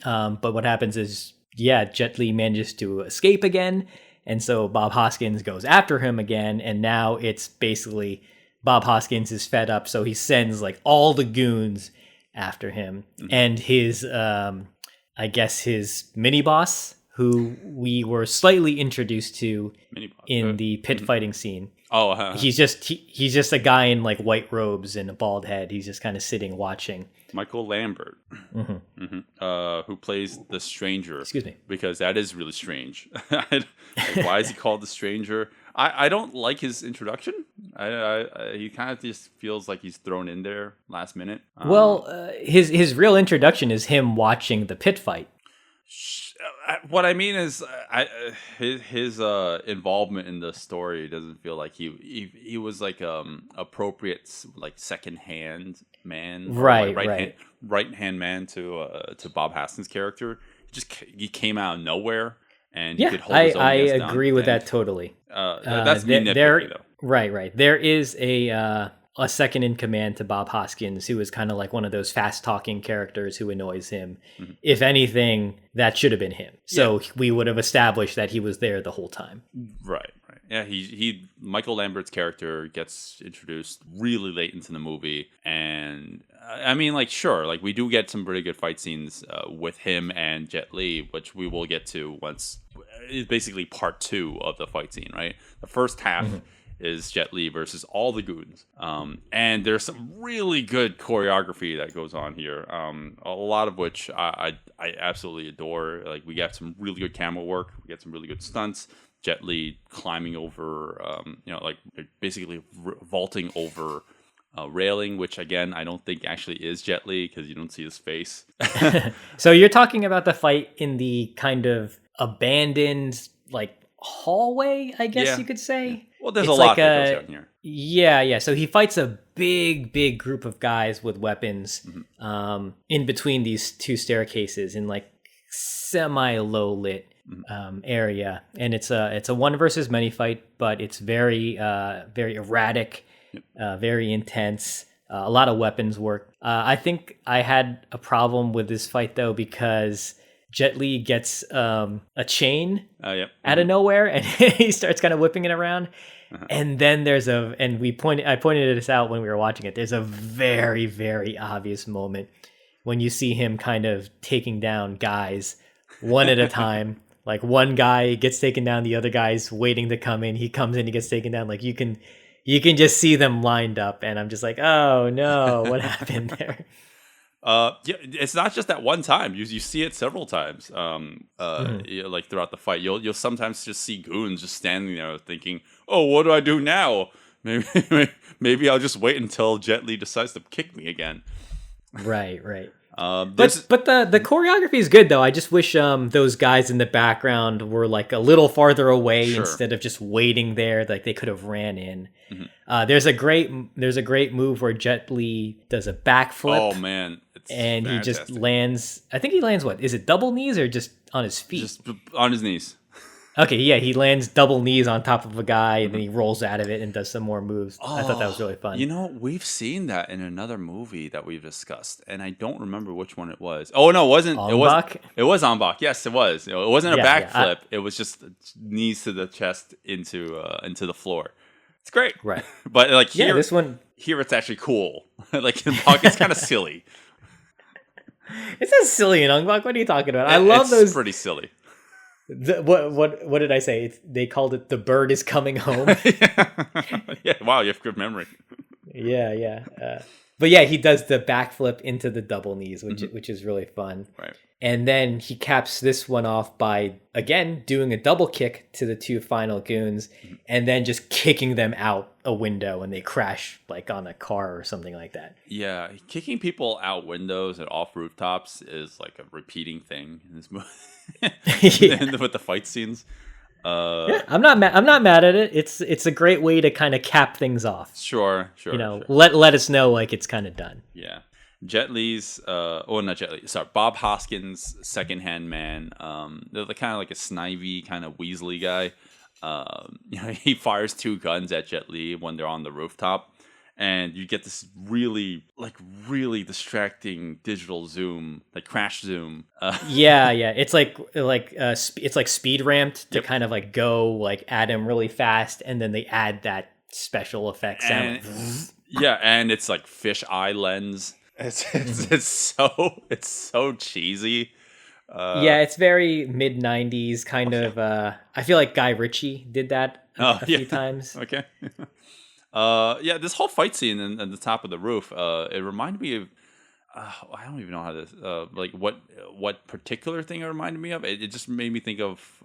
But what happens is Jet Li manages to escape again. And so Bob Hoskins goes after him again. And now it's basically Bob Hoskins is fed up. So he sends like all the goons after him. And his, I guess his mini boss, who we were slightly introduced to in the pit fighting scene. Oh, he's just a guy in like white robes and a bald head. He's just kind of sitting watching. Michael Lambert, who plays the Stranger. Excuse me, because that is really strange. Like, why is he called the Stranger? I don't like his introduction. He kind of just feels like he's thrown in there last minute. His real introduction is him watching the pit fight. What I mean is, his involvement in the story doesn't feel like he was like appropriate like second hand man, right hand man to Bob Hoskins' character. He came out of nowhere and he could hold his own. I agree with that totally. That's me nitpicky though. Right. There is a second in command to Bob Hoskins, who is kind of like one of those fast-talking characters who annoys him. If anything, that should have been him. So we would have established that he was there the whole time. Right. Yeah, he Michael Lambert's character gets introduced really late into the movie, and I mean, like, sure, like we do get some pretty good fight scenes with him and Jet Li, which we will get to once. It's basically part 2 of the fight scene, right? The first half is Jet Li versus all the goons. And there's some really good choreography that goes on here. A lot of which I absolutely adore. Like, we got some really good camera work. We got some really good stunts. Jet Li climbing over, like basically vaulting over railing, which again, I don't think actually is Jet Li because you don't see his face. So you're talking about the fight in the kind of abandoned, like, hallway, I guess you could say. Well, there's a lot that goes on here. Yeah. So he fights a big group of guys with weapons in between these 2 staircases in like semi-low lit area, and it's a one versus many fight, but it's very erratic, very intense. A lot of weapons work. I think I had a problem with this fight though because Jet Li gets a chain out of nowhere, and he starts kind of whipping it around. And then I pointed this out when we were watching it. There's a very, very obvious moment when you see him kind of taking down guys one at a time. Like, one guy gets taken down, the other guy's waiting to come in. He comes in, he gets taken down. Like, you can just see them lined up, and I'm just like, oh no, what happened there? It's not just that one time. You see it several times. Like throughout the fight, you'll sometimes just see goons just standing there thinking, "Oh, what do I do now? Maybe I'll just wait until Jet Li decides to kick me again." Right. But the choreography is good though. I just wish those guys in the background were like a little farther away instead of just waiting there. Like, they could have ran in. There's a great move where Jet Li does a backflip. Oh man, and fantastic. He just lands. I think he lands what? Is it double knees or just on his feet? Just on his knees. Okay, yeah, he lands double knees on top of a guy, and then he rolls out of it and does some more moves. I thought that was really fun. You know, we've seen that in another movie that we've discussed, and I don't remember which one it was. Oh no, it wasn't. It was En Bak. Yes, it was. It wasn't a backflip. It was just knees to the chest into the floor. It's great, right? But like here, this one here it's actually cool. Like, En Bak, it's kind of silly. It's not silly in En Bak. What are you talking about? I love those. It's pretty silly. What did I say? They called it "The Bird Is Coming Home." Yeah, wow, you have good memory. Yeah. But yeah, he does the backflip into the double knees, which is really fun. Right. And then he caps this one off by, again, doing a double kick to the 2 final goons, and then just kicking them out a window, and they crash like on a car or something like that. Yeah, kicking people out windows and off rooftops is like a repeating thing in this movie. With the fight scenes. I'm not mad at it. It's a great way to kind of cap things off. Sure. Let us know like it's kind of done. Yeah. Jet Li's, not Jet Li, sorry, Bob Hoskins' second-hand man. They're kind of like a snivy, kind of Weasley guy. He fires 2 guns at Jet Li when they're on the rooftop, and you get this really distracting digital zoom, like crash zoom. Yeah, it's it's like speed ramped to kind of like go like at him really fast, and then they add that special effect sound. And it's like fish eye lens. It's so cheesy. It's very mid '90s kind of. I feel like Guy Ritchie did that a few times. Okay. This whole fight scene at the top of the roof, it reminded me of. I don't even know how this. Like what particular thing it reminded me of? It just made me think of.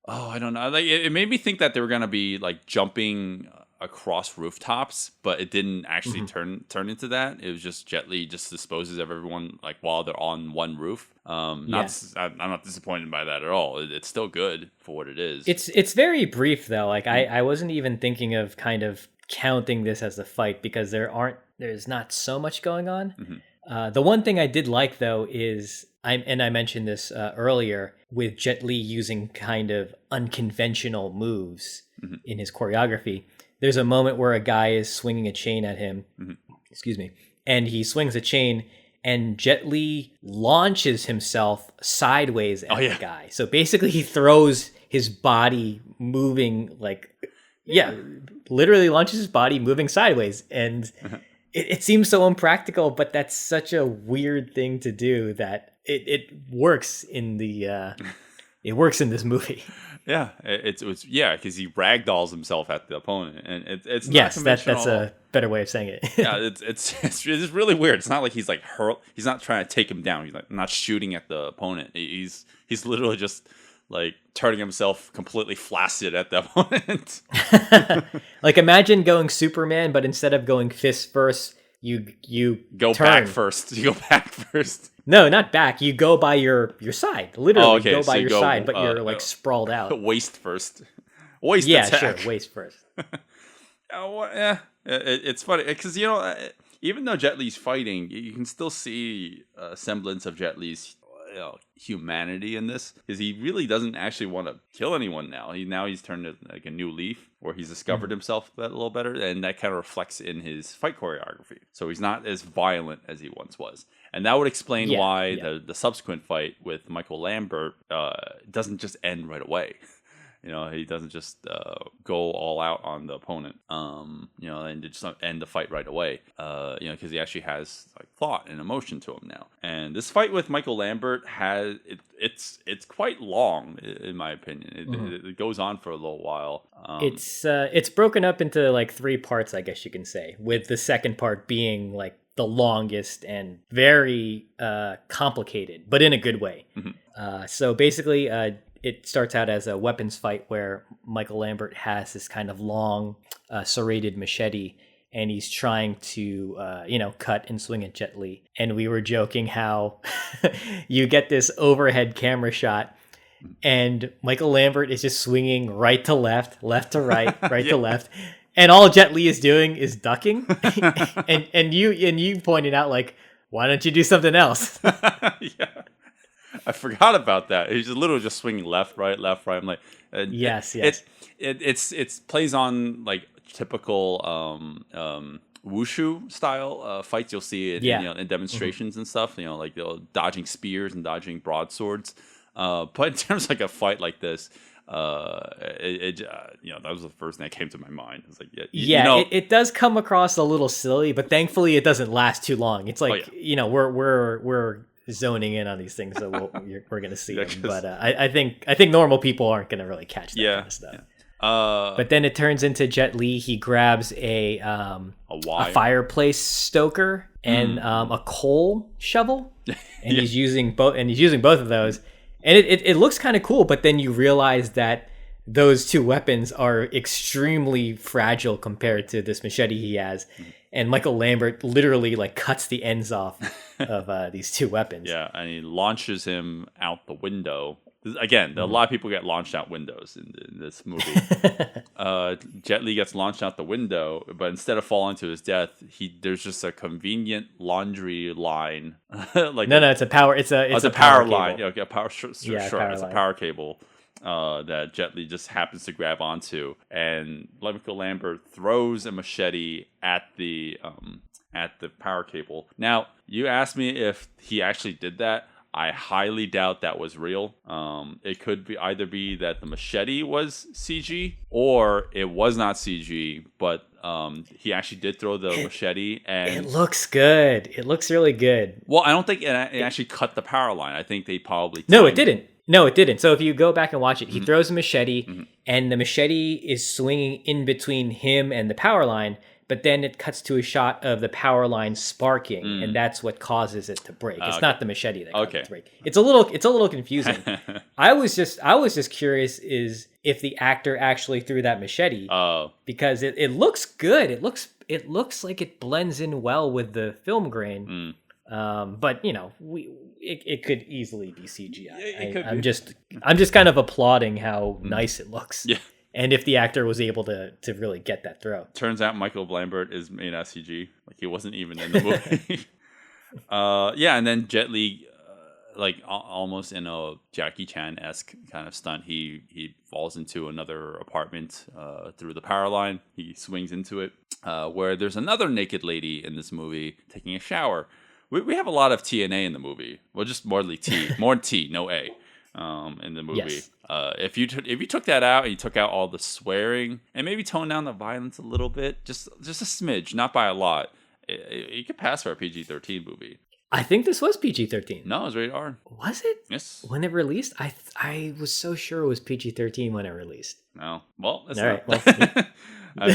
I don't know. Like it made me think that they were gonna be like jumping across rooftops, but it didn't actually turn into that. It was just Jet Li just disposes of everyone like while they're on one roof. I'm not disappointed by that at all. It's still good for what it is. It's very brief though. Like I wasn't even thinking of kind of counting this as a fight because there's not so much going on. The one thing I did like though is I mentioned this earlier with Jet Li using kind of unconventional moves in his choreography. There's a moment where a guy is swinging a chain at him, and he swings a chain, and Jet Li launches himself sideways at the guy. So basically he throws his body moving literally launches his body moving sideways. And it seems so impractical, but that's such a weird thing to do that it works in this movie. Yeah, it's because he ragdolls himself at the opponent, and it's not yes, that's conventional. a better way of saying it. Yeah, it's really weird. It's not like he's like he's not trying to take him down. He's like not shooting at the opponent. He's literally just like turning himself completely flaccid at the opponent. Like imagine going Superman, but instead of going fist first, you go turn. back first. You go back first. No, not back. You go by your side. Literally okay, go so by you your go, side, but you're like sprawled out. Waist first. Waist Yeah, attack. sure. Waist first. It's funny because even though Jet Li's fighting, you can still see a semblance of Jet Li's humanity in this, because he really doesn't actually want to kill anyone now. He's turned like a new leaf, or he's discovered himself a little better, and that kind of reflects in his fight choreography. So he's not as violent as he once was, and that would explain why the subsequent fight with Michael Lambert doesn't just end right away. He doesn't just go all out on the opponent, and just end the fight right away, because he actually has like thought and emotion to him now. And this fight with Michael Lambert it's quite long, in my opinion. It goes on for a little while. It's broken up into like 3 parts, I guess you can say, with the second part being like the longest and very complicated, but in a good way. So basically, it starts out as a weapons fight where Michael Lambert has this kind of long, serrated machete, and he's trying to, cut and swing at Jet Li. And we were joking how you get this overhead camera shot, and Michael Lambert is just swinging right to left to right, right to left. And all Jet Li is doing is ducking. and you pointed out, like, why don't you do something else? Yeah. I forgot about that. He's literally just swinging left, right. I'm like, yes. It plays on like typical wushu style fights. You'll see it in demonstrations and stuff. Like dodging spears and dodging broadswords. But in terms of like a fight like this, that was the first thing that came to my mind. It's like, it does come across a little silly, but thankfully it doesn't last too long. It's like we're zoning in on these things, so we're gonna see them. But I think normal people aren't gonna really catch that kind of stuff. Yeah. But then it turns into Jet Li. He grabs a fireplace stoker and a coal shovel, and he's using both. And he's using both of those, and it looks kind of cool. But then you realize that those 2 weapons are extremely fragile compared to this machete he has. And Michael Lambert literally like cuts the ends off of these 2 weapons. Yeah, and he launches him out the window. Again, a lot of people get launched out windows in this movie. Jet Li gets launched out the window, but instead of falling to his death, there's just a convenient laundry line. It's a power. It's a power line. cable. Yeah, okay, a power. It's a power cable. that Jet Li just happens to grab onto, and Michael Lambert throws a machete at the power cable. Now, you asked me if he actually did that. I highly doubt that was real. It could be either be that the machete was CG, or it was not CG, but he actually did throw the machete, and it looks good. It looks really good. Well, I don't think it actually cut the power line. I think they probably No, it didn't. No, it didn't. So if you go back and watch it, he throws a machete, and the machete is swinging in between him and the power line. But then it cuts to a shot of the power line sparking, and that's what causes it to break. It's not the machete that causes it to break. It's a little confusing. I was just curious is if the actor actually threw that machete. Because it looks good. It looks like it blends in well with the film grain. But you know, it could easily be CGI. I'm just kind of applauding how nice it looks. Yeah. And if the actor was able to really get that throw. Turns out Michael Lambert is made out of CG. Like, he wasn't even in the movie. Yeah, and then Jet Li, almost in a Jackie Chan-esque kind of stunt, he falls into another apartment through the power line. He swings into it, where there's another naked lady in this movie taking a shower. We have a lot of T and A in the movie. Well, just more T, no A. In the movie. Yes. If you took that out and you took out all the swearing and maybe toned down the violence a little bit, just a smidge, not by a lot, you could pass for a PG-13 movie. I think this was PG-13. No, it was rated R. Was it? Yes. When it released? I was so sure it was PG-13 when it released. No. Well, it's all not. right. Well, yeah.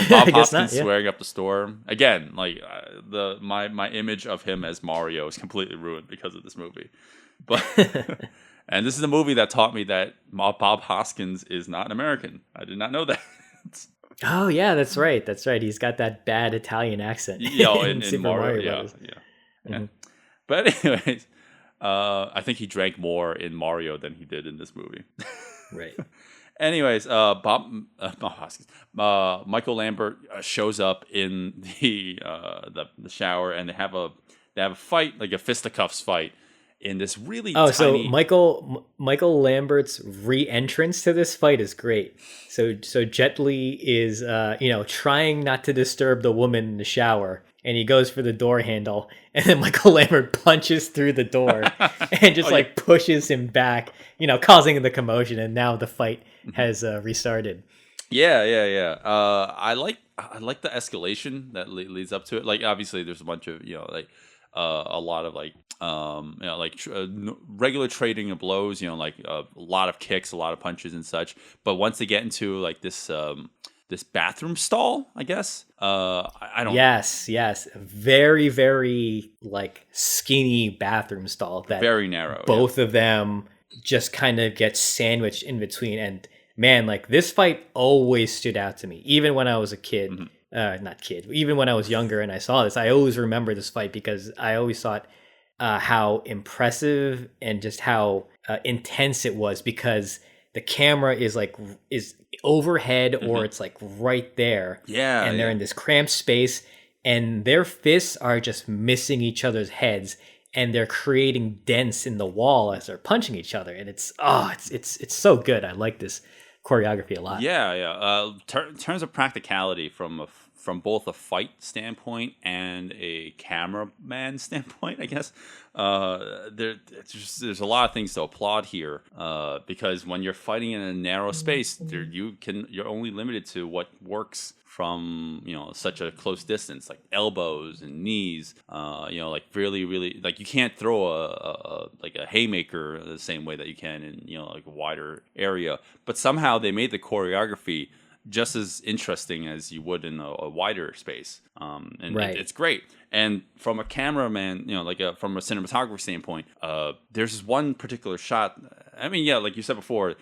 Bob I guess Hoskins not, yeah. swearing up the storm. Again, my image of him as Mario is completely ruined because of this movie. But and this is a movie that taught me that Bob Hoskins is not an American. I did not know that. Oh yeah, that's right. He's got that bad Italian accent. In Super Mario, Brothers. yeah. But anyways, I think he drank more in Mario than he did in this movie. Right. Anyways, Bob Hoskins, Michael Lambert shows up in the shower, and they have a fight, like a fisticuffs fight, in this really tiny... So Michael Lambert's re-entrance to this fight is great. So Jet Li is trying not to disturb the woman in the shower, and he goes for the door handle, and then Michael Lambert punches through the door and just pushes him back, causing the commotion, and now the fight has restarted. Yeah. I like the escalation that leads up to it. Like, obviously there's a bunch of a lot of regular trading of blows, a lot of kicks, a lot of punches and such. But once they get into this bathroom stall, I guess, I don't. Yes, very, very skinny bathroom stall that very narrow. Both of them just kind of get sandwiched in between, and man, this fight always stood out to me, even when I was a kid. Even when I was younger and I saw this, I always remember this fight because I always thought how impressive and just how intense it was, because the camera is overhead or it's right there. Yeah. And they're in this cramped space, and their fists are just missing each other's heads, and they're creating dents in the wall as they're punching each other. And it's so good. I like this choreography a lot. Yeah. In terms of practicality from both a fight standpoint and a cameraman standpoint, I guess, there's a lot of things to applaud here, because when you're fighting in a narrow space, you're only limited to what works from such a close distance, like elbows and knees. Really, really, you can't throw a haymaker the same way that you can in a wider area. But somehow they made the choreography just as interesting as you would in a wider space. And right. It's great. And from a cameraman, from a cinematography standpoint, there's this one particular shot. I mean, yeah, like you said before,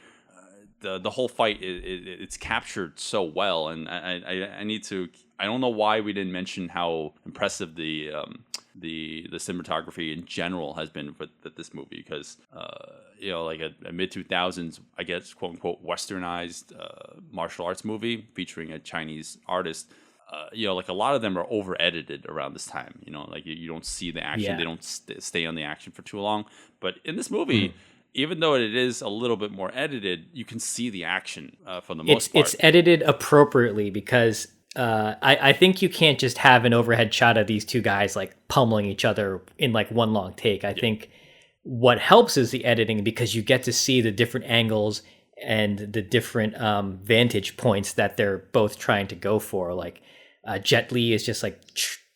the whole fight it's captured so well, and I don't know why we didn't mention how impressive the cinematography in general has been with this movie, because a mid 2000s, I guess, quote unquote westernized martial arts movie featuring a Chinese artist. A lot of them are over edited around this time. You don't see the action. Yeah. They don't stay on the action for too long. But in this movie, even though it is a little bit more edited, you can see the action for the most part. It's edited appropriately because I think you can't just have an overhead shot of these two guys like pummeling each other in like one long take. I think what helps is the editing because you get to see the different angles and the different vantage points that they're both trying to go for. Like Jet Li is just like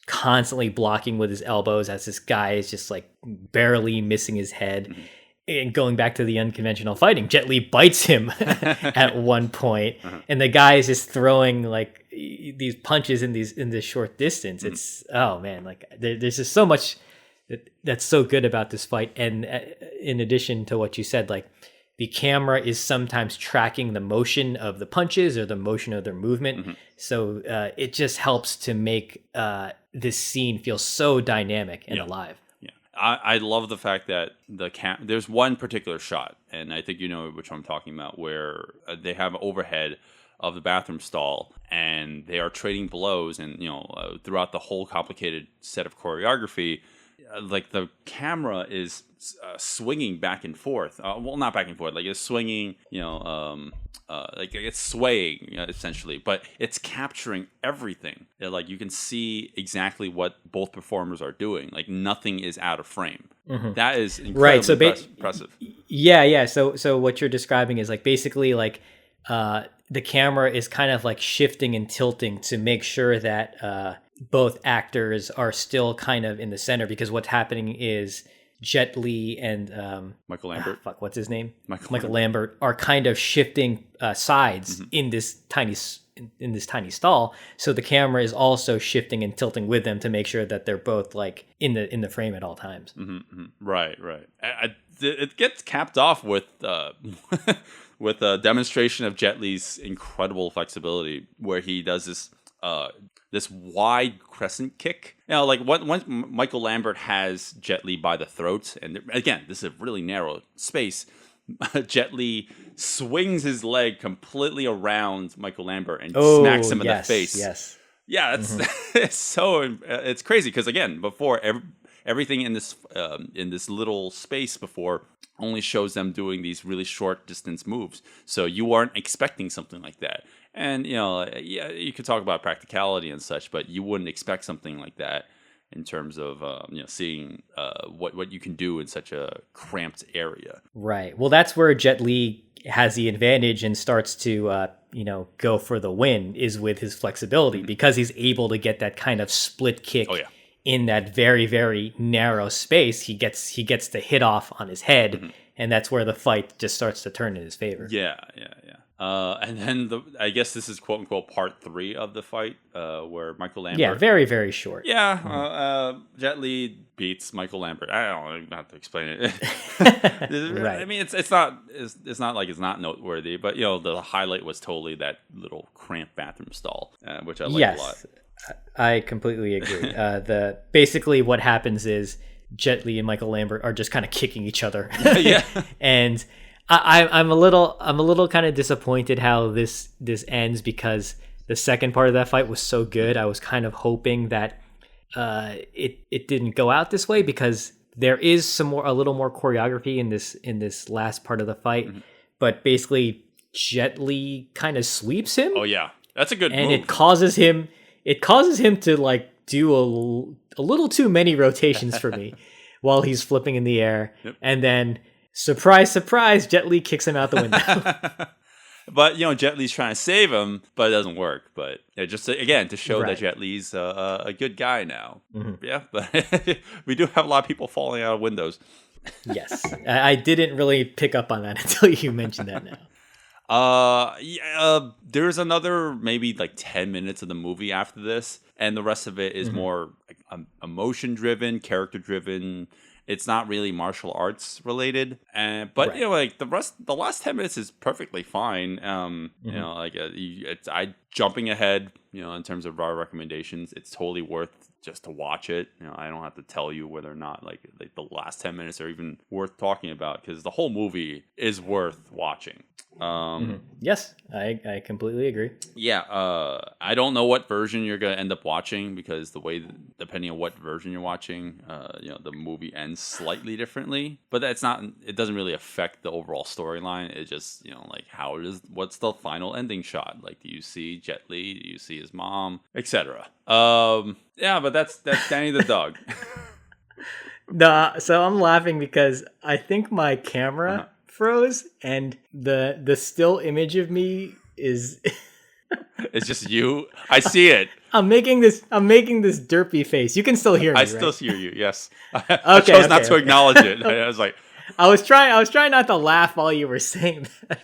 constantly blocking with his elbows as this guy is just like barely missing his head. Mm-hmm. And going back to the unconventional fighting, Jet Li bites him at one point, and the guy is just throwing like these punches in this short distance. It's oh man, like there's just so much that's so good about this fight. And in addition to what you said, like the camera is sometimes tracking the motion of the punches or the motion of their movement, so it just helps to make this scene feel so dynamic and alive. I love the fact that there's one particular shot, and I think you know which one I'm talking about, where they have overhead of the bathroom stall, and they are trading blows, and throughout the whole complicated set of choreography, like the camera is swinging back and forth. Well, not back and forth, like it's swinging, like it's swaying essentially, but it's capturing everything. Like you can see exactly what both performers are doing. Like nothing is out of frame. That is incredibly impressive. Yeah. So what you're describing is like basically like the camera is kind of like shifting and tilting to make sure that both actors are still kind of in the center, because what's happening is Jet Li and Michael Lambert. What's his name? Michael Lambert are kind of shifting sides in this tiny stall. So the camera is also shifting and tilting with them to make sure that they're both like in the frame at all times. Right. It gets capped off with with a demonstration of Jet Li's incredible flexibility, where he does this wide crescent kick. Like once Michael Lambert has Jet Li by the throat, and again, this is a really narrow space. Jet Li swings his leg completely around Michael Lambert and smacks him in the face. Yes. Yeah, it's it's crazy because again, before everything in this little space before only shows them doing these really short distance moves, so you aren't expecting something like that. And you could talk about practicality and such, but you wouldn't expect something like that in terms of seeing what you can do in such a cramped area. Right. Well, that's where Jet Li has the advantage and starts to go for the win, is with his flexibility, because he's able to get that kind of split kick. Oh, yeah. In that very, very narrow space. He gets to hit off on his head, and that's where the fight just starts to turn in his favor. Yeah. And then I guess this is quote unquote part 3 of the fight, where Michael Lambert. Yeah, very, very short. Yeah, Jet Li beats Michael Lambert. I don't have to explain it. Right. I mean, it's not like it's not noteworthy, but the highlight was totally that little cramped bathroom stall, which I like a lot. I completely agree. Basically what happens is Jet Li and Michael Lambert are just kind of kicking each other. Yeah. And I'm a little kind of disappointed how this ends, because the second part of that fight was so good. I was kind of hoping that it didn't go out this way, because there is a little more choreography in this last part of the fight. But basically Jet Li kind of sweeps him. Oh yeah, that's a good move. And it causes him to like do a little too many rotations for me while he's flipping in the air. Yep. And then surprise, surprise, Jet Li kicks him out the window. But Jet Li's trying to save him, but it doesn't work. But just again to show that Jet Li's a good guy now. Yeah, but we do have a lot of people falling out of windows. Yes, I didn't really pick up on that until you mentioned that now. There's another maybe like 10 minutes of the movie after this, and the rest of it is more like, emotion driven, character driven. It's not really martial arts related, but like the last 10 minutes is perfectly fine. I jumping ahead, in terms of our recommendations, it's totally worth just to watch it. I don't have to tell you whether or not like the last 10 minutes are even worth talking about, because the whole movie is worth watching. Yes, I completely agree. Yeah, I don't know what version you're gonna end up watching, because the way depending on what version you're watching, the movie ends slightly differently. But that's not. It doesn't really affect the overall storyline. It just like what's the final ending shot? Like, do you see Jet Li? Do you see his mom, etc. Yeah, but that's Danny the dog. Nah, so I'm laughing because I think my camera froze, and the still image of me is. It's just you. I see it. I'm making this derpy face. You can still hear me. I still right? hear you. Yes. I chose not to acknowledge it. I was like, I was trying not to laugh while you were saying that.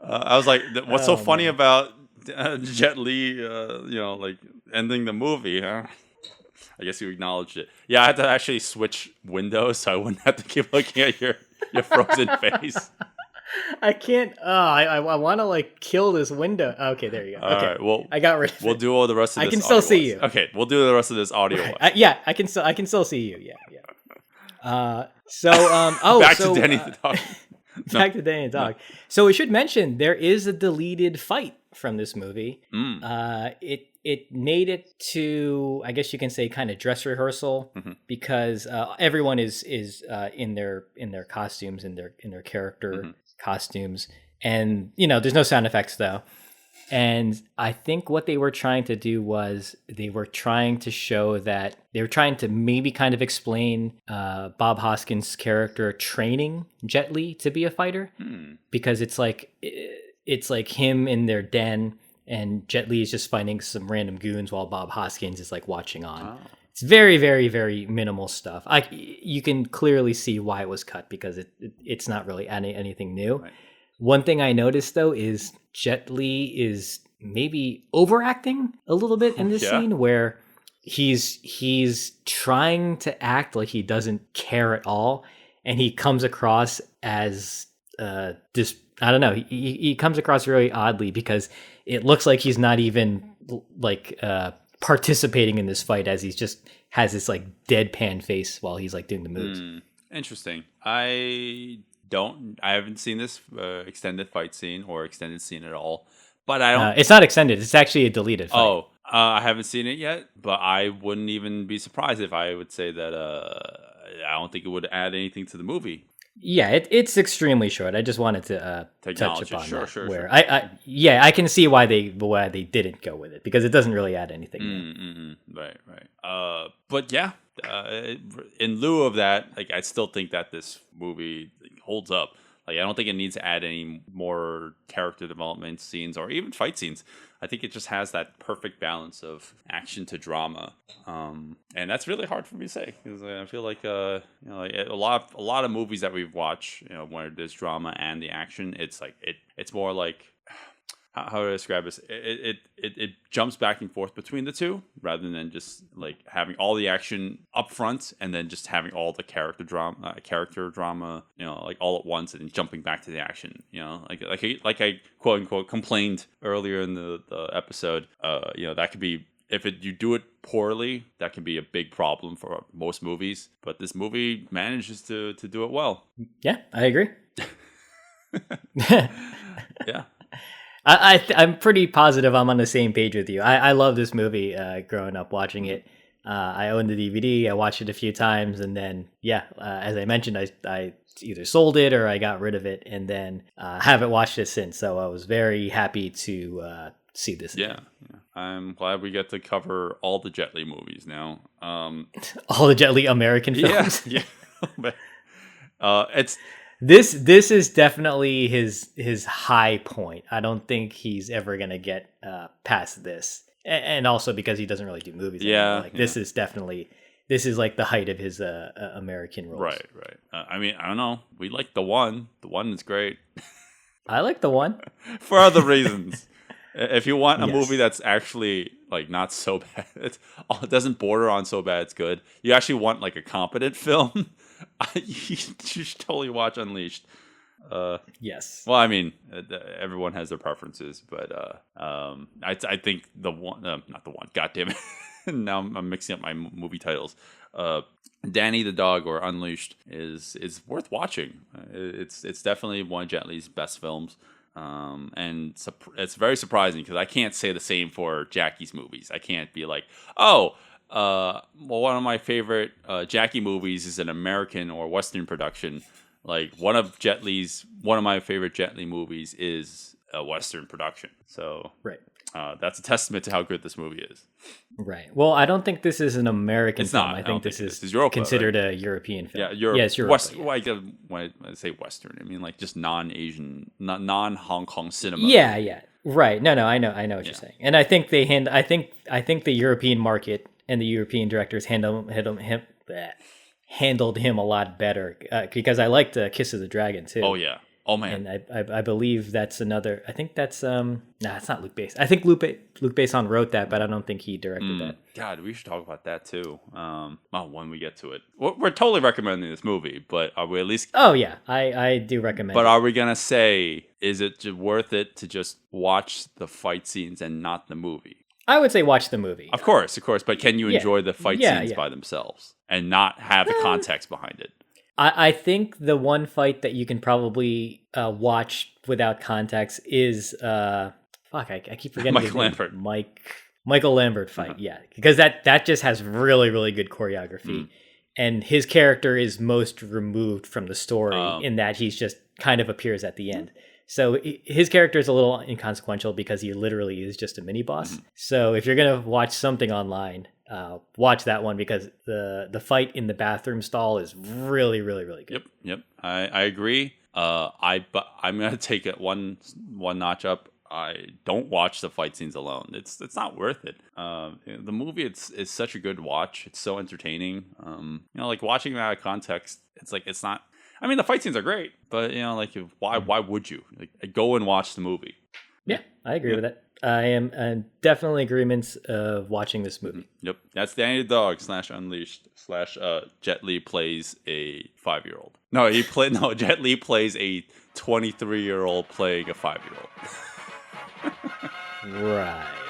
I was like, what's so funny about Jet Li? Like ending the movie, huh? I guess you acknowledged it. Yeah, I had to actually switch windows so I wouldn't have to keep looking at your frozen face. I can't. I want to like kill this window. Okay, there you go. Okay, all right, well, I got rid of it. We'll do all the rest of this. I can still see you. Okay, we'll do the rest of this audio. Right. Yeah, I can still see you. Yeah. Back to Danny the dog. Back to Danny the dog. So we should mention there is a deleted fight from this movie. It made it to, I guess you can say, kind of dress rehearsal because everyone is in their costumes, in their character costumes, and there's no sound effects though. And I think what they were trying to do was they were trying to show that they were trying to maybe kind of explain Bob Hoskins' character training Jet Li to be a fighter, because it's like him in their den. And Jet Li is just fighting some random goons while Bob Hoskins is like watching on. Oh. It's very, very, very minimal stuff. You can clearly see why it was cut because it's not really anything new. Right. One thing I noticed though is Jet Li is maybe overacting a little bit in this scene where he's trying to act like he doesn't care at all, and he comes across as this. I don't know. He comes across very oddly because it looks like he's not even like participating in this fight, as he's just has this like deadpan face while he's like doing the moves. Interesting. I haven't seen this extended fight scene or extended scene at all, but I don't. It's not extended. It's actually a deleted fight. Oh, I haven't seen it yet, but I wouldn't even be surprised if I would say that I don't think it would add anything to the movie. Yeah, it's extremely short. I just wanted to touch upon Sure. I can see why they didn't go with it because it doesn't really add anything. Right. But yeah, in lieu of that, like I still think that this movie holds up. Like I don't think it needs to add any more character development scenes or even fight scenes. I think it just has that perfect balance of action to drama, and that's really hard for me to say because I feel like like a lot of movies that we've watched, where there's drama and the action, it's like it's more like how do I describe this? It jumps back and forth between the two rather than just like having all the action up front and then just having all the character drama, like all at once and then jumping back to the action. Like I quote unquote complained earlier in the episode. That could be you do it poorly, that can be a big problem for most movies. But this movie manages to do it well. Yeah, I agree. Yeah. I'm pretty positive I'm on the same page with you. I love this movie growing up watching it. I owned the DVD. I watched it a few times. And then, as I mentioned, I either sold it or I got rid of it and then haven't watched it since. So I was very happy to see this again. Yeah. I'm glad we get to cover all the Jet Li movies now. All the Jet Li American films? Yeah. It's... This is definitely his high point. I don't think he's ever gonna get past this, and also because he doesn't really do movies. Yeah, This is like the height of his American roles. Right. I mean, I don't know. We like The One. The One is great. I like The One for other reasons. If you want a movie that's actually like not so bad, it doesn't border on so bad it's good. You actually want like a competent film. You should totally watch Unleashed. Yes. Well, I mean, everyone has their preferences, but I think the one, not the one. God damn it! Now I'm mixing up my movie titles. Danny the Dog or Unleashed is worth watching. It's definitely one of Jet Li's best films. And it's very surprising because I can't say the same for Jackie's movies. I can't be like, oh, well, one of my favorite Jackie movies is an American or Western production. Like one of my favorite Jet Li movies is a Western production. So Right. That's a testament to how good this movie is. Right. Well, I don't think this is an American It's film. not. I I think don't this think is Europa, considered a European film. Yeah, Europe. Yeah, it's Europe. West, well, when I say Western, I mean like just non-Asian, non-Hong Kong cinema. Yeah, yeah. Right. No, I know what you're saying. And I think I think the European market and the European directors handled him a lot better because I liked Kiss of the Dragon too. Oh yeah. Oh man. And I believe that's another. I think that's it's not Luc Besson. I think Luc Besson wrote that, but I don't think he directed that. God, we should talk about that too. When we get to it, we're totally recommending this movie, but are we at least? Oh yeah, I do recommend. But it. are we gonna say is it worth it to just watch the fight scenes and not the movie? I would say watch the movie. Of course, but can you enjoy the fight scenes yeah. by themselves and not have the context behind it? I think the one fight that you can probably watch without context is I keep forgetting Michael Lambert. Michael Lambert fight, yeah, because that just has really really good choreography, and his character is most removed from the story in that he's just kind of appears at the end. So his character is a little inconsequential because he literally is just a mini boss. So if you're gonna watch something online, watch that one because the fight in the bathroom stall is really really really good. Yep. I agree. But I'm gonna take it one notch up. I don't watch the fight scenes alone. It's not worth it. The movie it's such a good watch. It's so entertaining. Like watching it out of context, it's not. I mean, the fight scenes are great, but why would you go and watch the movie? Yeah, I agree with that. I am definitely in agreement of watching this movie. Yep, that's Danny the Dog / Unleashed / Jet Li plays a 5-year-old. No, Jet Li plays a 23-year-old playing a 5-year-old. Right.